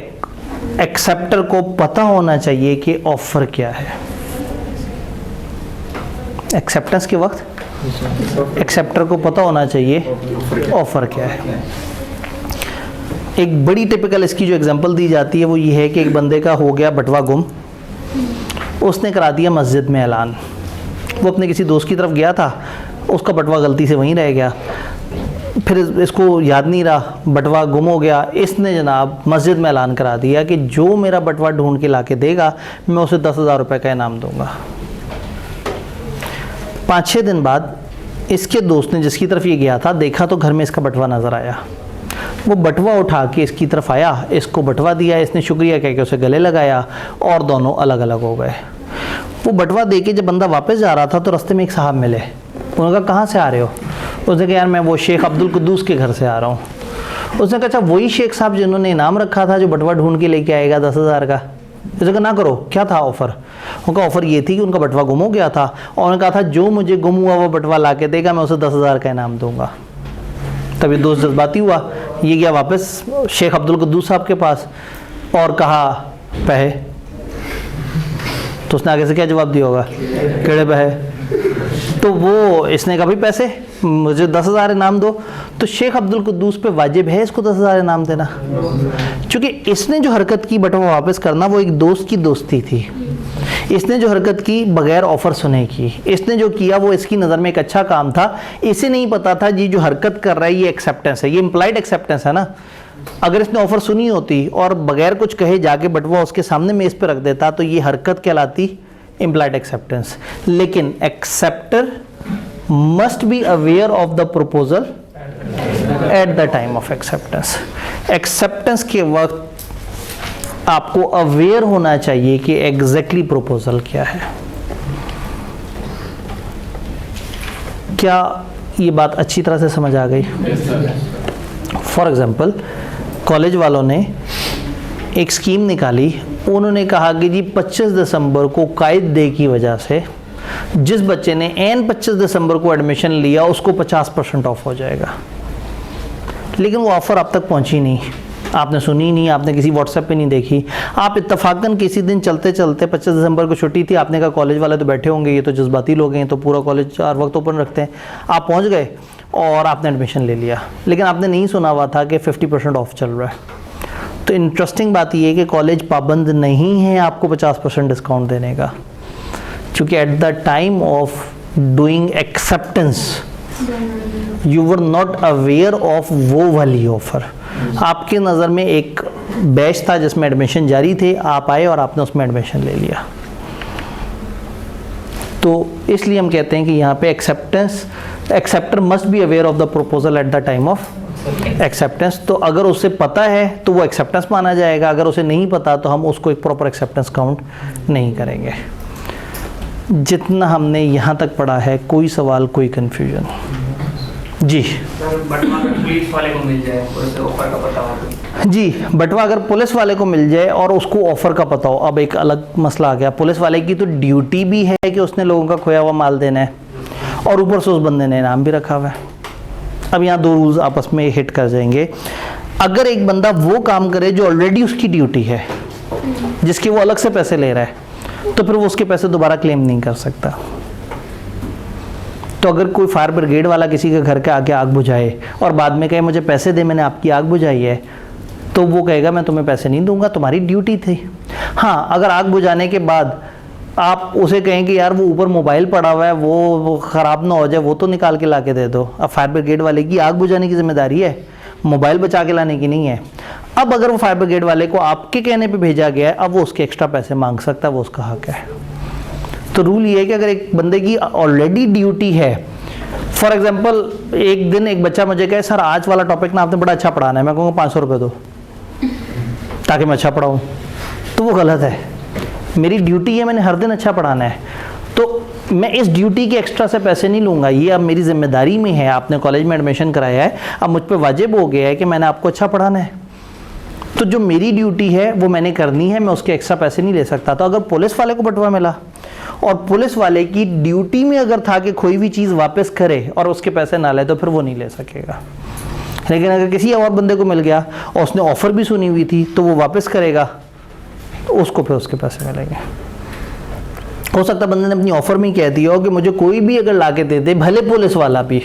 S1: एक्सेप्टर को पता होना चाहिए कि ऑफर क्या है। एक्सेप्टेंस के वक्त एक्सेप्टर को पता होना चाहिए ऑफर क्या है। एक बड़ी टिपिकल इसकी जो एग्जांपल दी जाती है वो ये है कि एक बंदे का हो गया बटवा गुम, उसने करा दिया मस्जिद में ऐलान। वो अपने किसी दोस्त की तरफ गया था, उसका बटवा गलती से वहीं रह गया, फिर इसको याद नहीं रहा, बटवा गुम हो गया। इसने जनाब मस्जिद में ऐलान करा दिया कि जो मेरा बटवा ढूंढ के लाके देगा मैं उसे 10,000 रुपये का इनाम दूंगा। 5-6 दिन बाद इसके दोस्त ने जिसकी तरफ ये गया था देखा तो घर में इसका बटवा नज़र आया। वो बटवा उठा के इसकी तरफ आया, इसको बटवा दिया, इसने शुक्रिया कह के उसे गले लगाया और दोनों अलग अलग हो गए। वो बटवा दे के जब बंदा वापस जा रहा था तो रास्ते में एक साहब मिले। उन्होंने कहा कहाँ से आ रहे हो? उसने कहा यार मैं वो शेख अब्दुल कुद्दूस के घर से आ रहा हूँ। उसने कहा अच्छा वही शेख साहब जिन्होंने इनाम रखा था जो बटवा ढूंढ के लेके आएगा 10,000 का? उसने कहा ना करो, क्या था ऑफ़र? उनका ऑफ़र ये थी कि उनका बटवा गुम हो गया था और उन्होंने कहा था जो मुझे गुम हुआ वो बटवा ला के देगा मैं उसे 10,000 का इनाम दूंगा। तभी दोस्त जज्बाती हुआ, ये गया वापस शेख अब्दुल कुद्दूस साहब के पास और कहा पैसे। तो उसने आगे से क्या जवाब दिया होगा, केड़े पैसे? तो वो इसने कहा भाई पैसे, मुझे 10,000 इनाम दो। तो शेख अब्दुल कुद्दूस पे वाजिब है इसको 10,000 इनाम देना, क्योंकि इसने जो हरकत की बटवा वापस करना वो एक दोस्त की दोस्ती थी। इसने जो हरकत की बगैर ऑफर सुने की, इसने जो किया वो इसकी नज़र में एक अच्छा काम था। इसे नहीं पता था जी जो हरकत कर रहा है ये एक्सेप्टेंस है, ये इम्प्लाइड एक्सेप्टेंस है ना। अगर इसने ऑफर सुनी होती और बगैर कुछ कहे जाके बटवा उसके सामने मेज़ पे रख देता तो ये हरकत कहलाती इम्प्लाइड एक्सेप्टेंस। लेकिन acceptor must be aware of the proposal at the time of acceptance. Acceptance के वक्त आपको अवेयर होना चाहिए कि एग्जैक्टली प्रपोजल क्या है। क्या ये बात अच्छी तरह से समझ आ गई? फॉर एग्जाम्पल कॉलेज वालों ने एक स्कीम निकाली। उन्होंने कहा कि जी 25 दिसंबर को कायद डे की वजह से जिस बच्चे ने एन 25 दिसंबर को एडमिशन लिया उसको 50% ऑफ हो जाएगा। लेकिन वो ऑफ़र अब तक पहुंची नहीं, आपने सुनी नहीं, आपने किसी व्हाट्सएप पे नहीं देखी। आप इत्तफाकन किसी दिन चलते चलते 25 दिसंबर को छुट्टी थी, आपने कहा कॉलेज वाले तो बैठे होंगे, ये तो जज्बाती लोग हैं तो पूरा कॉलेज हर वक्त ओपन रखते हैं। आप पहुंच गए और आपने एडमिशन ले लिया, लेकिन आपने नहीं सुना हुआ था कि 50% ऑफ चल रहा है। तो इंटरेस्टिंग बात यह है कि कॉलेज पाबंद नहीं है आपको 50% डिस्काउंट देने का, क्योंकि at the time of doing acceptance you were not aware of वो वाली ऑफर। आपके नज़र में एक बैच था जिसमें एडमिशन जारी थे, आप आए और आपने उसमें एडमिशन ले लिया। तो इसलिए हम कहते हैं कि यहाँ पे acceptor must be aware of the proposal at the time of acceptance. तो अगर उसे पता है तो वो एक्सेप्टेंस माना जाएगा, अगर उसे नहीं पता तो हम उसको एक प्रॉपर एक्सेप्टेंस काउंट नहीं करेंगे। जितना हमने यहाँ तक पढ़ा है, कोई सवाल, कोई कन्फ्यूजन? जी
S6: बटवा अगर पुलिस वाले को मिल जाए और उसे ऑफर का पता हो? जी
S1: बटवा अगर पुलिस वाले को मिल जाए और उसको ऑफर का पता हो, अब एक अलग मसला आ गया। पुलिस वाले की तो ड्यूटी भी है कि उसने लोगों का खोया हुआ माल देना है और ऊपर से उस बंदे ने इनाम भी रखा हुआ है। अब यहाँ 2 रूल्स आपस में हिट कर जाएंगे। अगर एक बंदा वो काम करे जो ऑलरेडी उसकी ड्यूटी है, जिसके वो अलग से पैसे ले रहा है, तो फिर वो उसके पैसे दोबारा क्लेम नहीं कर सकता। तो अगर कोई फायर ब्रिगेड वाला किसी के घर के आके आग बुझाए और बाद में कहे मुझे पैसे दे, मैंने आपकी आग बुझाई है, तो वो कहेगा मैं तुम्हें पैसे नहीं दूंगा, तुम्हारी ड्यूटी थी। हाँ, अगर आग बुझाने के बाद आप उसे कहें कि यार वो ऊपर मोबाइल पड़ा हुआ है, वो ख़राब ना हो जाए, वो तो निकाल के ला के दे दो। अब फायर ब्रिगेड वाले की आग बुझाने की जिम्मेदारी है, मोबाइल बचा के लाने की नहीं है। अब अगर वो फायर ब्रिगेड वाले को आपके कहने पे भेजा गया है, अब वो उसके एक्स्ट्रा पैसे मांग सकता है, वो उसका हक है। तो रूल ये है कि अगर एक बंदे की ऑलरेडी ड्यूटी है, फॉर एग्जाम्पल एक दिन एक बच्चा मुझे कहे सर आज वाला टॉपिक ना आपने बड़ा अच्छा पढ़ाना है, मैं कहूँगा 500 रुपये दो ताकि मैं अच्छा पढ़ाऊँ, तो वो गलत है। मेरी ड्यूटी है, मैंने हर दिन अच्छा पढ़ाना है, तो मैं इस ड्यूटी के एक्स्ट्रा से पैसे नहीं लूँगा। ये अब मेरी जिम्मेदारी में है, आपने कॉलेज में एडमिशन कराया है, अब मुझ पर वाजिब हो गया है कि मैंने आपको अच्छा पढ़ाना है, तो जो मेरी ड्यूटी है वो मैंने करनी है, मैं उसके एक्स्ट्रा पैसे नहीं ले सकता। तो अगर पुलिस वाले को बटवा मिला और पुलिस वाले की ड्यूटी में अगर था कि कोई भी चीज़ वापस करे और उसके पैसे ना ले, तो फिर वो नहीं ले सकेगा। लेकिन अगर किसी और बंदे को मिल गया और उसने ऑफ़र भी सुनी हुई थी, तो वो वापस करेगा, तो उसको फिर उसके पैसे मिलेंगे। हो सकता है बंदे ने अपनी ऑफ़र में ही कह दिया हो कि मुझे कोई भी अगर ला के दे दे, भले पुलिस वाला भी,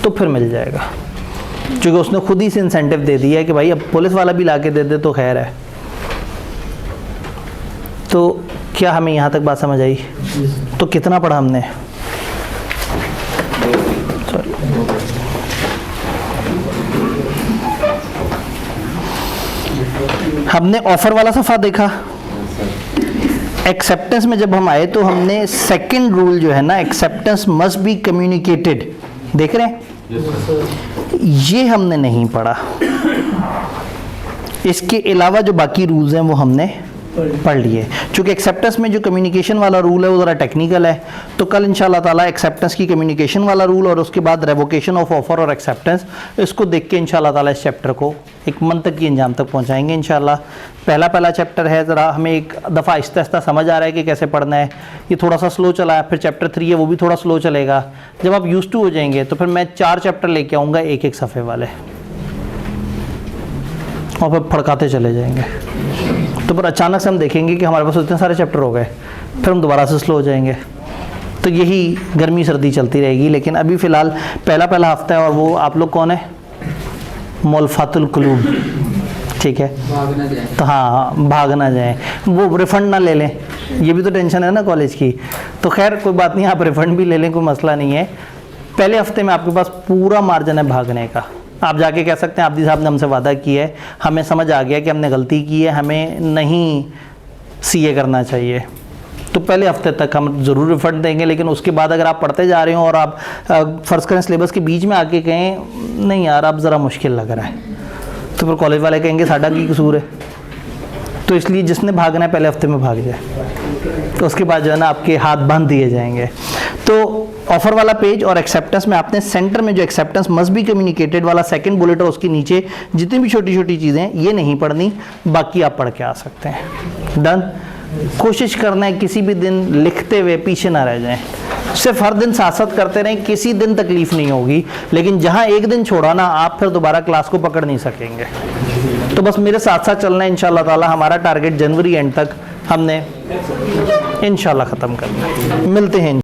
S1: तो फिर मिल जाएगा, क्योंकि उसने खुद ही से इंसेंटिव दे दिया है कि भाई अब पुलिस वाला भी ला के दे दे तो खैर है। तो क्या हमें यहाँ तक बात समझ आई? तो कितना पढ़ा हमने? हमने ऑफर वाला सफ़ा देखा। एक्सेप्टेंस में जब हम आए तो हमने सेकंड रूल जो है ना, एक्सेप्टेंस मस्ट बी कम्युनिकेटेड, देख रहे हैं? ये हमने नहीं पढ़ा। इसके अलावा जो बाकी रूल्स हैं वो हमने पढ़ लिए। चूँकि एक्सेप्टेंस में जो कम्युनिकेशन वाला रूल है वो ज़रा टेक्निकल है, तो कल इंशाल्लाह ताला एक्सेप्टेंस की कम्युनिकेशन वाला रूल और उसके बाद रेवोकेशन ऑफ ऑफर और एक्सेप्टेंस, इसको देख के इंशाल्लाह ताला इस चैप्टर को एक मंतक की अंजाम तक पहुंचाएंगे इंशाल्लाह। पहला चैप्टर है, ज़रा हमें एक दफ़ा आहिस्ता आहिस्ता समझ आ रहा है कि कैसे पढ़ना है। ये थोड़ा सा स्लो चला है, फिर चैप्टर 3 है वो भी थोड़ा स्लो चलेगा। जब आप यूज़ टू हो जाएंगे तो फिर मैं 4 चैप्टर लेके आऊँगा, एक सफ़े वाले, और फिर फड़काते चले जाएंगे। तो फिर अचानक से हम देखेंगे कि हमारे पास इतने सारे चैप्टर हो गए, फिर हम दोबारा से स्लो हो जाएंगे। तो यही गर्मी सर्दी चलती रहेगी। लेकिन अभी फ़िलहाल पहला हफ्ता है, और वो आप लोग कौन है? मुल्फातुल कुलूब, ठीक है?
S2: भागना जाए।
S1: तो हाँ, भाग ना जाए, वो रिफ़ंड ना ले लें, ये भी तो टेंशन है ना कॉलेज की। तो खैर कोई बात नहीं, आप रिफ़ंड भी ले लें, कोई मसला नहीं है। पहले हफ्ते में आपके पास पूरा मार्जिन है भागने का। आप जाके कह सकते हैं आब्दी साहब ने हमसे वादा किया है, हमें समझ आ गया कि हमने गलती की है, हमें नहीं सीए करना चाहिए, तो पहले हफ्ते तक हम ज़रूर रिफंड देंगे। लेकिन उसके बाद अगर आप पढ़ते जा रहे हो और आप फ़र्ज़ करें सिलेबस के बीच में आके कहें नहीं यार अब ज़रा मुश्किल लग रहा है, तो फिर कॉलेज वाले कहेंगे साडा की कसूर है। तो इसलिए जिसने भागना है पहले हफ्ते में भाग जाए, तो उसके बाद जो है ना आपके हाथ बांध दिए जाएंगे। तो ऑफर वाला पेज और एक्सेप्टेंस में आपने सेंटर में जो एक्सेप्टेंस मस्ट बी कम्युनिकेटेड वाला सेकंड बुलेट और उसके नीचे जितनी भी छोटी छोटी चीज़ें हैं ये नहीं पढ़नी, बाकी आप पढ़ के आ सकते हैं। डन। कोशिश करना है किसी भी दिन लिखते हुए पीछे ना रह जाएं, सिर्फ हर दिन साथ साथ करते रहें, किसी दिन तकलीफ नहीं होगी। लेकिन जहां एक दिन छोड़ा ना, आप फिर दोबारा क्लास को पकड़ नहीं सकेंगे। तो बस मेरे साथ साथ चलना है इंशाल्लाह ताला। हमारा टारगेट जनवरी एंड तक हमने इंशाल्लाह ख़त्म करना है। मिलते हैं।